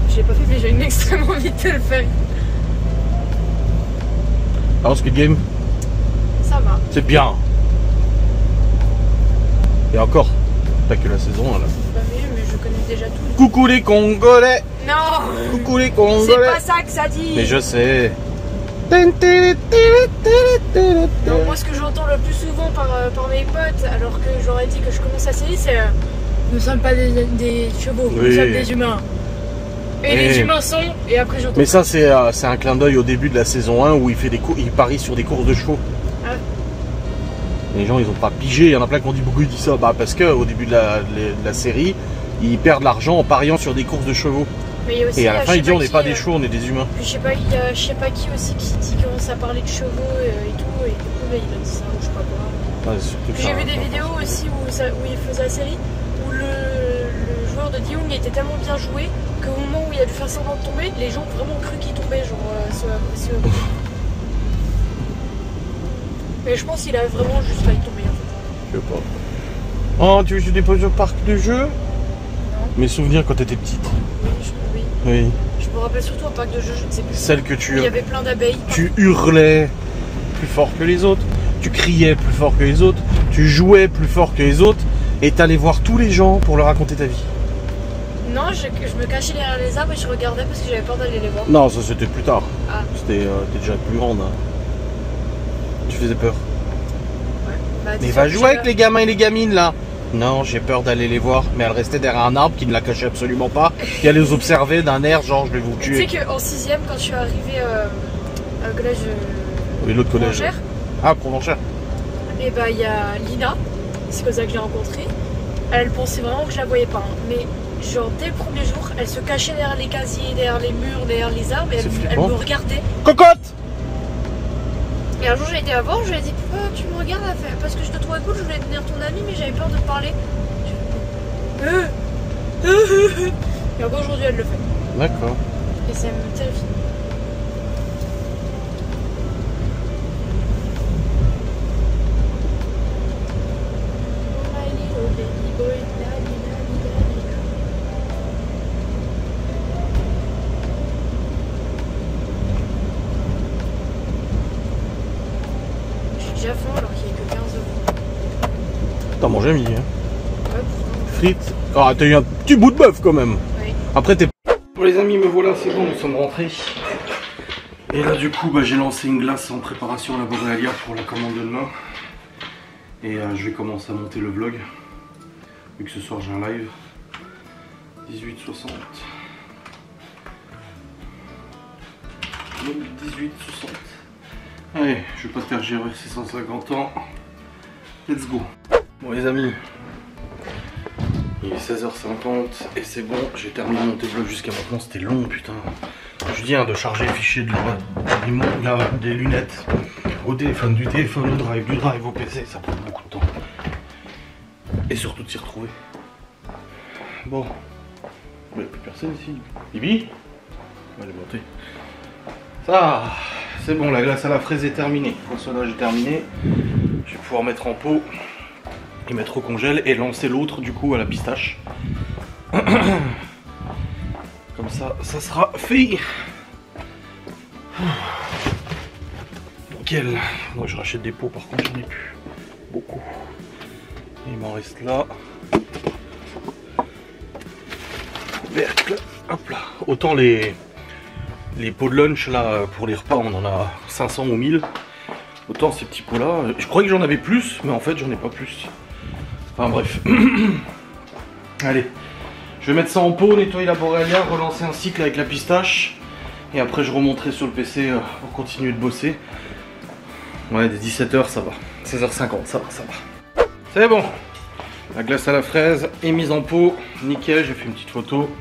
Je l'ai pas fait, mais j'ai une extrême envie de le faire. Alors, Squid Game, Ça va. c'est bien. Et encore, pas que la saison là. C'est pas mieux, mais je connais déjà tout. Coucou les Congolais. Non. Coucou les C'est Congolais. pas ça que ça dit. Mais je sais. Non, moi ce que j'entends le plus souvent par mes potes, alors que j'aurais dit que je commence la série, c'est nous ne sommes pas des chevaux, nous Oui. sommes des humains. Et Oui. les humains sont, et après j'entends. Mais ça, c'est un clin d'œil au début de la saison 1 où il parie sur des courses de chevaux. Ah. Les gens, ils ont pas pigé. Il y en a plein qui ont dit pourquoi il dit ça. Bah, parce qu'au début de la série, ils perdent l'argent en pariant sur des courses de chevaux. Mais il y a aussi, Et à la fin, je il sais dit on n'est qui, pas des chevaux, on est des humains. Je sais pas, il y a je sais pas qui aussi qui commence à parler de chevaux et tout, et du coup là, il a dit ça, ou je sais pas quoi. Ouais, c'est surtout Puis ça, j'ai vu hein, des ça. vidéos aussi où il faisait la série, où le joueur de Diung était tellement bien joué qu'au moment où il a dû faire semblant de tomber, les gens ont vraiment cru qu'il tombait, genre Mais je pense qu'il a vraiment juste failli tomber en fait. Je sais pas. Oh, tu veux que je dépose au parc de jeux? Non. Mes souvenirs quand t'étais petite. Oui. Oui. Je me rappelle surtout un parc de jeux, je ne sais plus. Celle que Il y avait plein d'abeilles. tu hurlais plus fort que les autres, tu criais plus fort que les autres, tu jouais plus fort que les autres, et t'allais voir tous les gens pour leur raconter ta vie. Non, je me cachais derrière les arbres et je regardais parce que j'avais peur d'aller les voir. Non, ça c'était plus tard. Ah. T'es déjà plus grande. Hein. Tu faisais peur. Ouais. Bah, Mais dis va donc, jouer avec les gamins et les gamines là. Non, j'ai peur d'aller les voir. Mais elle restait derrière un arbre qui ne la cachait absolument pas. Et elle les observait d'un air genre je vais vous Tu sais tuer. qu'en 6ème, quand je suis arrivée au collège Oui, l'autre collège. Provenchère, Ah, Provenchère. et bah il y a Lina, c'est comme ça que je l'ai rencontrée. Elle pensait vraiment que je la voyais pas. Hein. Mais genre dès le premier jour, elle se cachait derrière les casiers, derrière les murs, derrière les arbres et C'est elle flippant. me regardait. Cocotte! Et un jour j'ai été à voir, je lui ai dit pourquoi tu me regardes? Elle fait, parce que je te trouvais cool, je voulais devenir ton ami mais j'avais peur de te parler. Et encore aujourd'hui elle le fait. D'accord. Et ça me terrifie. My little baby boy, la, la, la, la, la. mangé midi. Hein. Ouais, Frites. Ah, t'as eu un petit bout de bœuf quand même. oui. Après, t'es. Bon, les amis, me voilà, c'est bon, nous sommes rentrés. Et là, du coup, bah, j'ai lancé une glace en préparation à la Boréalia pour la commande de demain. Et je vais commencer à monter le vlog. Vu que ce soir, j'ai un live. 18,60. 18,60. Allez, je vais pas tergiverser 650 ans. Let's go. Bon les amis, il est 16h50 et c'est bon, j'ai terminé mon vlog jusqu'à maintenant, c'était long putain. Je dis de charger les fichiers des lunettes au téléphone, du téléphone au drive, du drive au PC, ça prend beaucoup de temps. Et surtout de s'y retrouver. Bon, il n'y a plus personne ici. Bibi, on va aller monter. Ça, c'est bon, la glace à la fraise est terminée. Pour cela, j'ai terminé. Je vais pouvoir mettre en pot et mettre au congèle et lancer l'autre du coup à la pistache. Comme ça, ça sera fait. Nickel. Moi, je rachète des pots, par contre, j'en ai plus beaucoup. Il m'en reste là. Couvercle. Hop là. Autant les pots de lunch là pour les repas, on en a 500 ou 1000. Autant ces petits pots là, je croyais que j'en avais plus, mais en fait j'en ai pas plus. Enfin bref. Allez, je vais mettre ça en pot, nettoyer la Boréalia, relancer un cycle avec la pistache. Et après je remonterai sur le PC pour continuer de bosser. Ouais, dès 17h ça va. 16h50, ça va, ça va. C'est bon. La glace à la fraise est mise en pot. Nickel, j'ai fait une petite photo.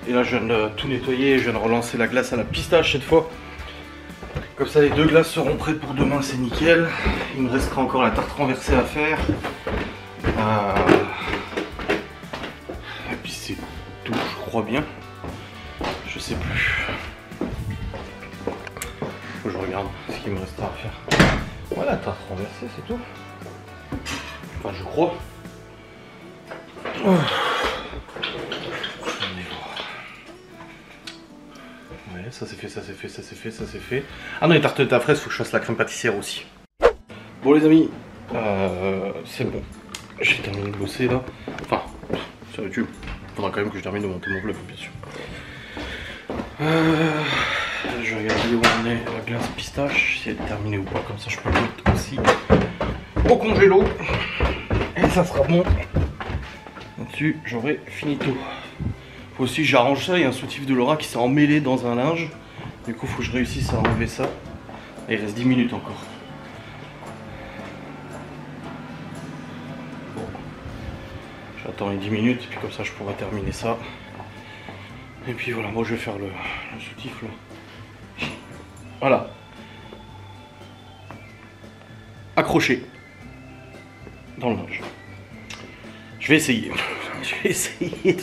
Et là je viens de tout nettoyer, je viens de relancer la glace à la pistache cette fois. Comme ça les deux glaces seront prêtes pour demain, c'est nickel. Il me restera encore la tarte renversée à faire. Et puis c'est tout, je crois bien. Je sais plus. Faut que je regarde ce qu'il me restera à faire. Voilà, tarte renversée, c'est tout. Enfin je crois. Oh. Ça c'est fait, ça c'est fait, ça c'est fait, ça c'est fait. Ah non, les tartelettes à fraise, faut que je fasse la crème pâtissière aussi. Bon les amis, c'est bon. J'ai terminé de bosser là. Enfin, sur YouTube. Faudra quand même que je termine de monter mon vlog, bien sûr. Je vais regarder où on est la glace pistache, si elle est terminée ou pas, comme ça je peux le mettre aussi au congélo. Et ça sera bon. Là-dessus, j'aurai fini tout. Faut aussi que j'arrange ça, il y a un soutif de Laura qui s'est emmêlé dans un linge. Du coup, faut que je réussisse à enlever ça. Et il reste 10 minutes encore. Bon. J'attends les 10 minutes, et puis comme ça je pourrai terminer ça. Et puis voilà, moi je vais faire le soutif là. Voilà. Accroché. Dans le linge. Je vais essayer. Je vais essayer de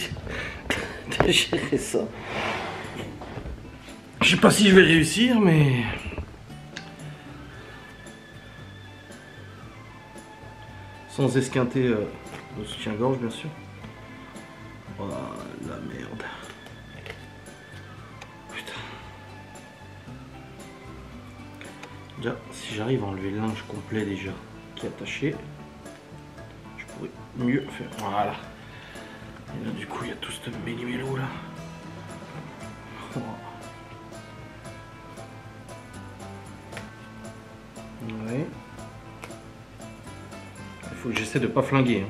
gérer ça. Je sais pas si je vais réussir, mais... Sans esquinter le soutien-gorge, bien sûr. Oh la merde. Putain. Déjà, si j'arrive à enlever le linge complet déjà, qui est attaché, je pourrais mieux faire. Voilà. Et là, du coup, il y a tout ce méli-mélo là. Oh. Ouais. Il faut que j'essaie de pas flinguer.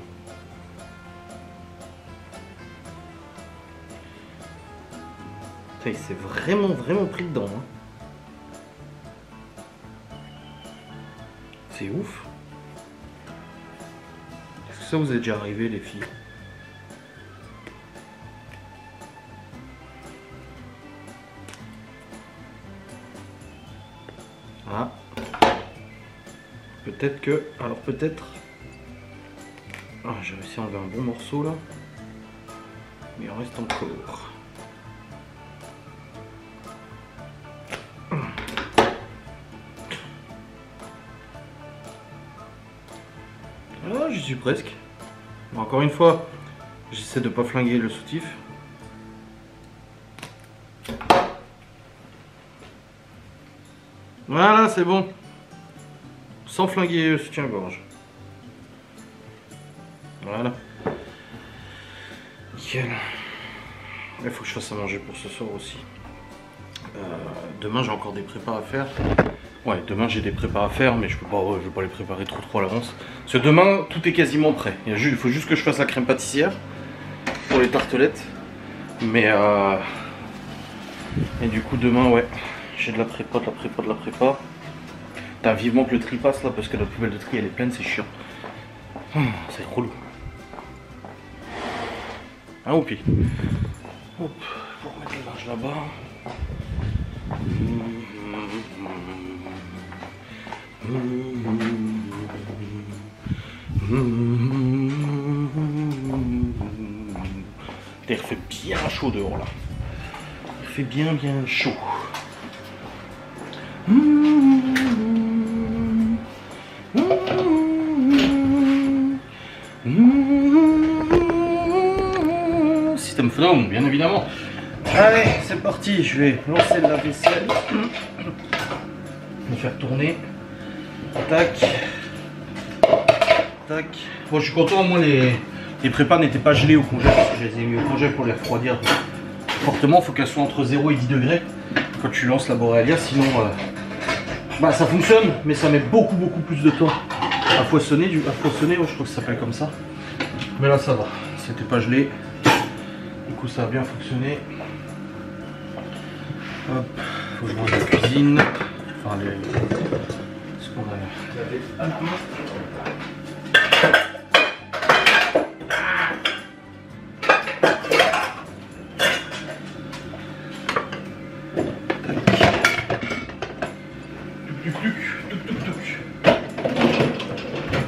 Putain, il s'est vraiment pris dedans. Hein. C'est ouf. Est-ce que ça vous est déjà arrivé, les filles? Ah. Peut-être que... Alors peut-être... Ah, j'ai réussi à enlever un bon morceau là. Mais il en reste encore. Ah, j'y suis presque. Bon, encore une fois, j'essaie de pas flinguer le soutif. Voilà, c'est bon. Sans flinguer le soutien-gorge. Voilà. Nickel. Il faut que je fasse à manger pour ce soir aussi. Demain j'ai encore des prépas à faire. Ouais, demain j'ai des prépas à faire, mais je vais pas les préparer trop à l'avance. Parce que demain tout est quasiment prêt. Il faut juste que je fasse la crème pâtissière pour les tartelettes. Mais et du coup demain ouais, j'ai de la prépa. T'as vivement que le tri passe là parce que la poubelle de tri elle est pleine, c'est chiant. C'est relou. Ah au pied. Hop, pour remettre le linge là-bas. Il fait bien chaud dehors là. Il fait bien chaud. Système Phonome, bien évidemment. Allez, c'est parti, je vais lancer la vaisselle. Je vais faire tourner. Tac. Tac. Bon, je suis content, moi les prépas n'étaient pas gelées au congé parce que je les ai mis au congé pour les refroidir fortement. Il faut qu'elles soient entre 0 et 10 degrés quand tu lances la Borealia, sinon bah, ça fonctionne, mais ça met beaucoup plus de temps à foisonner. Ouais, je crois que ça s'appelle comme ça. Mais là ça va, c'était pas gelé. Du coup ça a bien fonctionné. Hop, faut que je range la cuisine. Enfin ce qu'on a lavé à la main.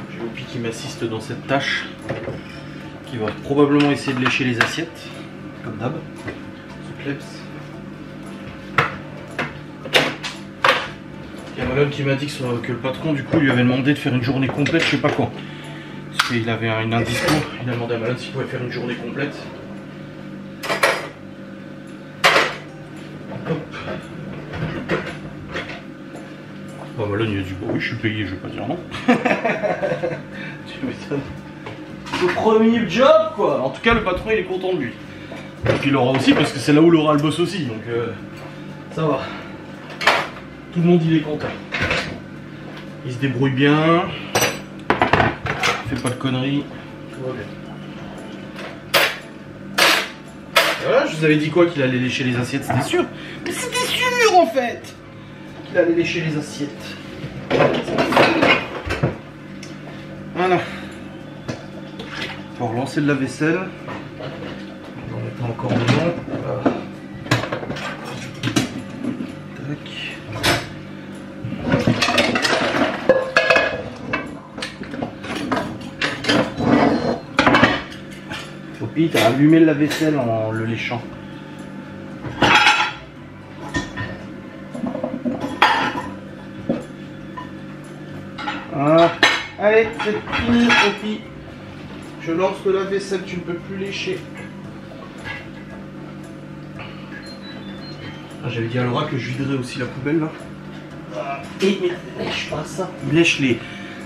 J'ai Opi qui m'assiste dans cette tâche, qui va probablement essayer de lécher les assiettes, comme d'hab. Ce kleps. Il y a Malone qui m'a dit que le patron du coup lui avait demandé de faire une journée complète, je sais pas quand. Parce qu'il avait une indispo, il a demandé à Malone s'il pouvait faire une journée complète. Hop. Bah Malone il a dit bah oui je suis payé, je vais pas dire non. Tu m'étonnes. C'est le premier job quoi. En tout cas le patron il est content de lui. Et puis Laura aussi parce que c'est là où Laura le bosse aussi, donc ça va. Tout le monde il est content. Il se débrouille bien. Il fait pas de conneries. Tout va bien. Et voilà, je vous avais dit quoi qu'il allait lécher les assiettes, c'était sûr. Mais c'était sûr en fait qu'il allait lécher les assiettes. Voilà. Pour relancer le lave-vaisselle. On en mettant encore dedans. Voilà. Tac. Poppy, t'as allumé le lave-vaisselle en le léchant. Voilà. Allez, c'est fini, Poppy. Je lance le lave-vaisselle, tu ne peux plus lécher. Ah, j'avais dit à Laura que je viderais aussi la poubelle là. Et il lèche pas ça. Il lèche les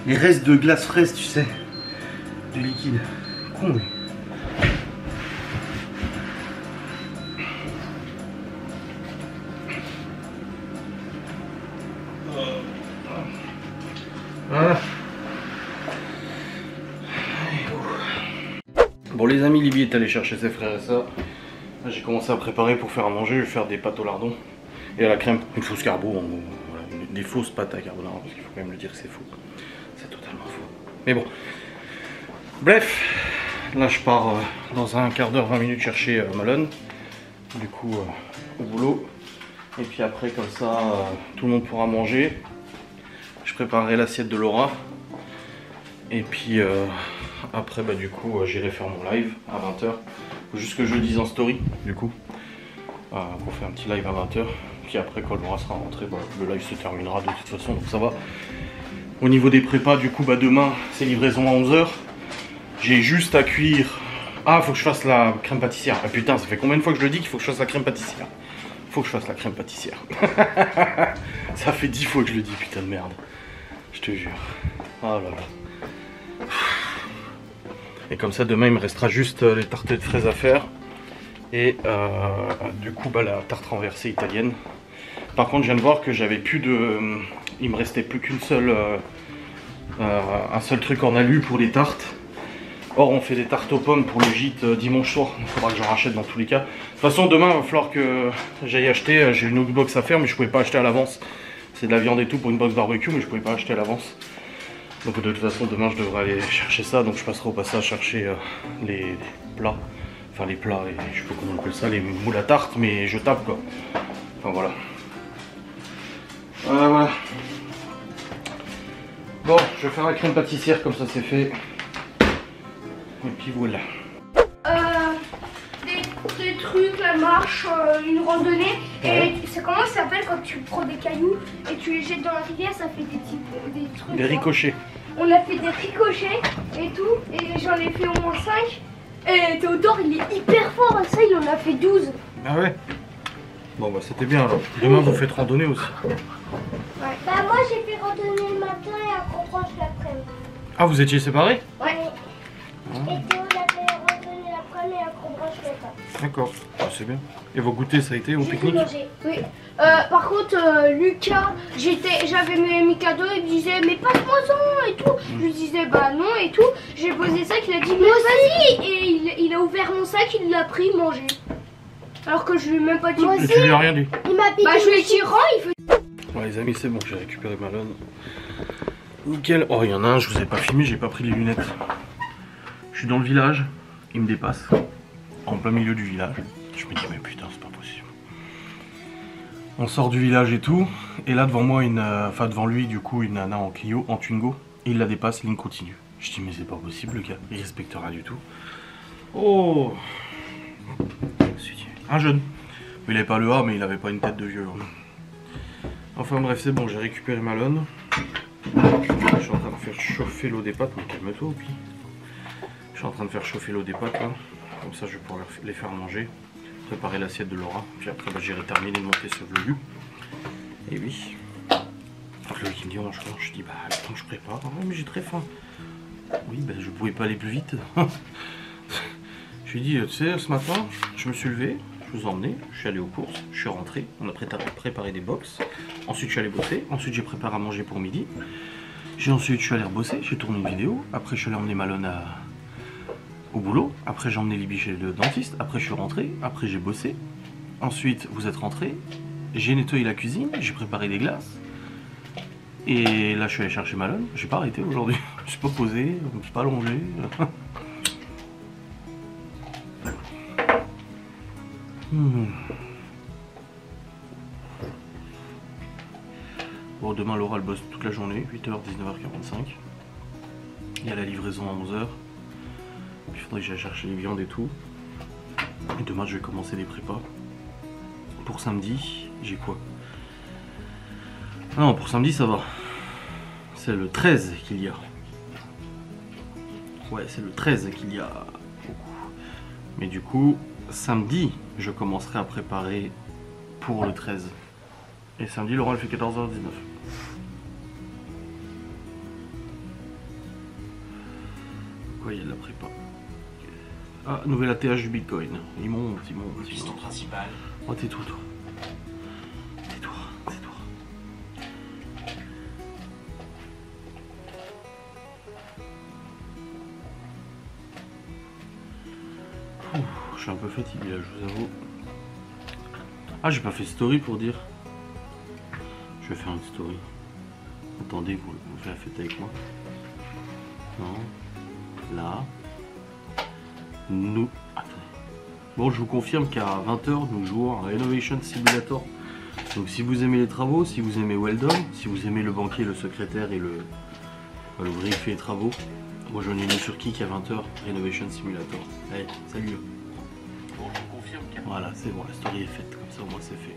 restes de glace fraise, tu sais. Du liquide. Con lui. Voilà. Bon les amis, Libye est allé chercher ses frères et sœurs. J'ai commencé à préparer pour faire à manger. Je vais faire des pâtes au lardon et à la crème, une fausse carbo, voilà, des fausses pâtes à carbonara, parce qu'il faut quand même le dire que c'est faux. C'est totalement faux. Mais bon. Bref, là je pars dans un quart d'heure, 20 minutes chercher Malone. Du coup au boulot. Et puis après comme ça tout le monde pourra manger. Je préparerai l'assiette de Laura. Et puis après bah du coup j'irai faire mon live à 20h. Faut juste que je le dise en story du coup. Qu'on fait un petit live à 20h. Puis après quand Laura sera rentrée, bah, le live se terminera de toute façon, donc ça va. Au niveau des prépas du coup bah demain c'est livraison à 11h. J'ai juste à cuire. Ah, faut que je fasse la crème pâtissière. Ah putain, ça fait combien de fois que je le dis qu'il faut que je fasse la crème pâtissière? Faut que je fasse la crème pâtissière. Ça fait 10 fois que je le dis, putain de merde. Je te jure. Oh là là. Et comme ça demain il me restera juste les tartes de fraises à faire. Et du coup bah, la tarte renversée italienne. Par contre je viens de voir que j'avais plus de... il me restait plus qu'une seule... un seul truc en alu pour les tartes. Or on fait des tartes aux pommes pour le gîte dimanche soir. Il faudra que j'en rachète dans tous les cas. De toute façon demain il va falloir que j'aille acheter. J'ai une autre box à faire mais je pouvais pas acheter à l'avance. C'est de la viande et tout pour une box barbecue mais je pouvais pas acheter à l'avance. Donc de toute façon demain je devrais aller chercher ça. Donc je passerai au passage chercher les plats. Enfin les plats, je sais pas comment on appelle ça, les moules à tarte mais je tape quoi. Enfin voilà. Voilà. Bon je vais faire la crème pâtissière comme ça c'est fait. Et puis voilà. Des trucs, la marche, une randonnée. Ouais. Et c'est comment ça s'appelle quand tu prends des cailloux et tu les jettes dans la rivière, ça fait des trucs. Des ricochets. On a fait des ricochets et tout. Et j'en ai fait au moins 5. Et Théodore il est hyper fort à ça, il en a fait 12. Ah ouais. Bon bah c'était bien alors. Demain vous faites randonnée aussi. Ouais. Bah moi j'ai fait randonnée le matin et après branche l'après-midi. Ah vous étiez séparés? Ouais. Et Théo l'a fait randonnée l'après-midi et après branche le matin. D'accord, ah, c'est bien. Et vos goûters ça a été au pique-nique? Oui. Par contre Lucas, j'avais mes cadeaux, il me disait mais passe-moi-en et tout. Je lui disais bah non et tout. J'ai posé ça, il a dit mais vas-y. Et il a ouvert mon sac, il l'a pris, mangé. Alors que je lui ai même pas dit. Moi aussi. Tu lui as rien dit? Il m'a piqué. Bah je lui ai dit rends, il fait. Bon les amis c'est bon, j'ai récupéré ma lone. Nickel. Oh il y en a un, je vous ai pas filmé, j'ai pas pris les lunettes. Je suis dans le village, il me dépasse. En plein milieu du village. Je me dis mais putain c'est pas possible. On sort du village et tout. Et là devant moi, devant lui du coup une nana en Clio, en Twingo. Et il la dépasse, ligne continue. Je dis mais c'est pas possible le gars, il respecte rien du tout. Oh, un jeune. Il avait pas le A mais il avait pas une tête de vieux. Enfin bref c'est bon, j'ai récupéré ma lone. Je suis en train de faire chauffer l'eau des pâtes, mais calme-toi au pire. Je suis en train de faire chauffer l'eau des pâtes là. Comme ça je vais pouvoir les faire manger. Préparer l'assiette de Laura. Puis après bah, j'irai terminer de monter ce vlog. Et oui. Donc le qui me dit on mange quoi? Je dis bah attends je prépare. Oh, mais j'ai très faim. Oui bah je pouvais pas aller plus vite. Je lui ai dit tu sais ce matin je me suis levé, je vous ai emmené, je suis allé aux courses, je suis rentré, on a préparé des box. Ensuite je suis allé bosser, ensuite j'ai préparé à manger pour midi. Ensuite je suis allé rebosser, j'ai tourné une vidéo, après je suis allé emmener Malone au boulot, après j'ai emmené Libby chez le dentiste, après je suis rentré, après j'ai bossé, ensuite vous êtes rentré, j'ai nettoyé la cuisine, j'ai préparé des glaces, et là je suis allé chercher Malone, j'ai pas arrêté aujourd'hui, je suis pas posé, je me suis pas allongé. Bon demain Laura elle bosse toute la journée, 8h, 19h45, il y a la livraison à 11h. Il faudrait que j'aille chercher les viandes et tout. Et demain je vais commencer les prépas. Pour samedi, j'ai quoi? Non, pour samedi ça va. C'est le 13 qu'il y a. Ouais, c'est le 13 qu'il y a beaucoup. Mais du coup, samedi, je commencerai à préparer pour le 13. Et samedi, Laura elle fait 14h19. Quoi, il y a de la prépa. Ah, nouvel ATH du Bitcoin. Il monte. Question principale. Oh, tais-toi, toi. Tais-toi. Je suis un peu fatigué là, je vous avoue. Ah, j'ai pas fait story pour dire. Je vais faire une story. Attendez, vous faites la fête avec moi. Non. Là. Nous. Attendez. Bon, je vous confirme qu'à 20h, nous jouons à Renovation Simulator. Donc, si vous aimez les travaux, si vous aimez Weldon, si vous aimez le banquier, le secrétaire et l'ouvrier qui fait les travaux, rejoignez-nous sur Kik à 20h, Renovation Simulator. Allez, salut. Bon, je vous confirme qu'à... Voilà, c'est bon, la story est faite. Comme ça, au moins, c'est fait.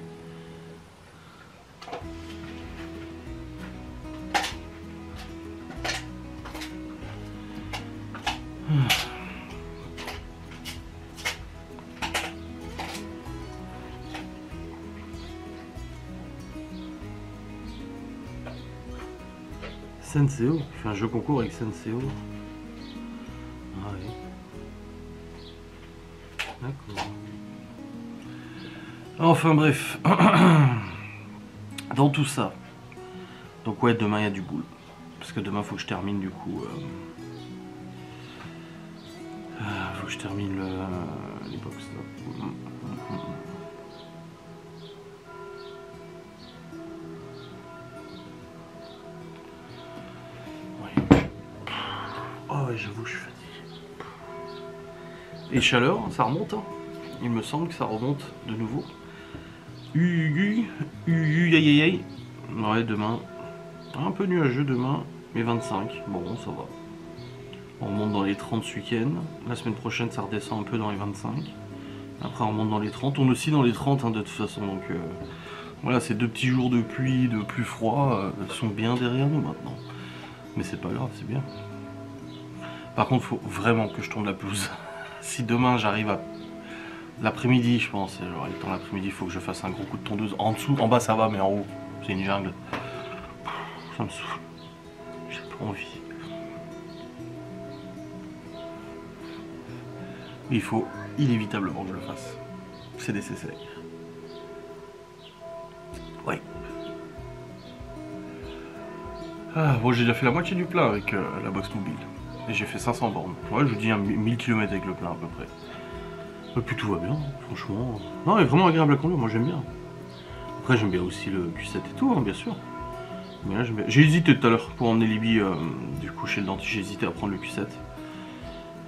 Senseo, il fait un jeu concours avec Senseo. Ah oui. D'accord. Enfin bref. Dans tout ça. Donc ouais, demain il y a du boulot. Parce que demain faut que je termine du coup. Faut que je termine les box. Ouais. Oh ouais, j'avoue je suis fatigué. Et chaleur, ça remonte. Hein. Il me semble que ça remonte de nouveau. Ouais, demain. Un peu nuageux demain, mais 25. Bon, ça va. On remonte dans les 30 ce week-end. La semaine prochaine, ça redescend un peu dans les 25. Après, on remonte dans les 30. On est aussi dans les 30 hein, de toute façon. Donc voilà, ces 2 petits jours de pluie, de plus froid, sont bien derrière nous maintenant. Mais c'est pas grave, c'est bien. Par contre, il faut vraiment que je tourne la pelouse. Si demain j'arrive à l'après-midi, je pense, j'aurai le temps l'après-midi, il faut que je fasse un gros coup de tondeuse. En dessous, en bas ça va, mais en haut, c'est une jungle. Ça me souffle. J'ai pas envie. Mais il faut inévitablement que je le fasse. C'est nécessaire. Ouais. Ah, bon, j'ai déjà fait la moitié du plein avec la box mobile. Et j'ai fait 500 bornes. Ouais, je dis 1000 km avec le plein à peu près. Et puis tout va bien, franchement. Non, il est vraiment agréable à conduire, moi j'aime bien. Après, j'aime bien aussi le Q7 et tout, hein, bien sûr. Mais là, j'aime bien. J'ai hésité tout à l'heure pour emmener Libby du coup chez le dentiste, j'ai hésité à prendre le Q7.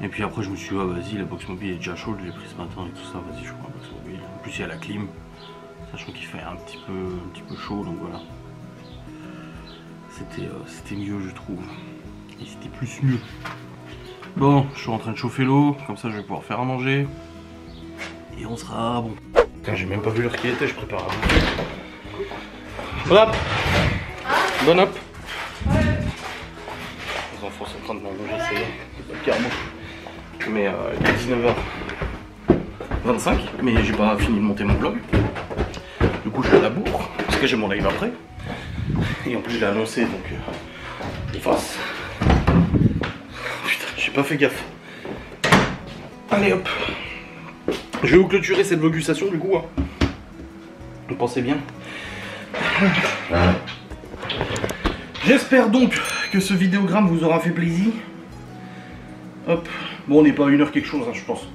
Et puis après, je me suis dit, ah, vas-y, la box mobile est déjà chaude, je l'ai pris ce matin et tout ça, vas-y, je prends la box mobile. En plus, il y a la clim, sachant qu'il fait un petit peu chaud, donc voilà. C'était mieux, je trouve. Et c'était plus mieux. Bon, je suis en train de chauffer l'eau, comme ça je vais pouvoir faire à manger. Et on sera bon. Putain, j'ai même pas vu l'heure qu'il était, je prépare à manger. Bon up. Bon up. Les enfants sont en train de manger, ça y est. C'est pas le carmo. Mais il est 19h25, mais j'ai pas fini de monter mon vlog. Du coup je suis à la bourre, parce que j'ai mon live après. Et en plus je l'ai annoncé, donc je fasse. Putain, j'ai pas fait gaffe. Allez hop. Je vais vous clôturer cette vlogustation du coup. Hein. Vous pensez bien. J'espère donc que ce vidéogramme vous aura fait plaisir. Hop. Bon, on n'est pas à 1 heure quelque chose, hein, je pense.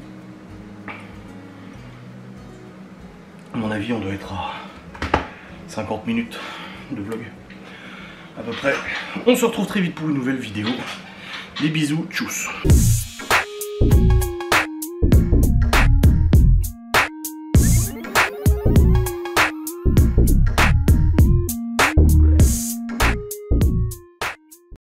À mon avis, on doit être à 50 minutes de vlog. À peu près. On se retrouve très vite pour une nouvelle vidéo. Des bisous, tchuss.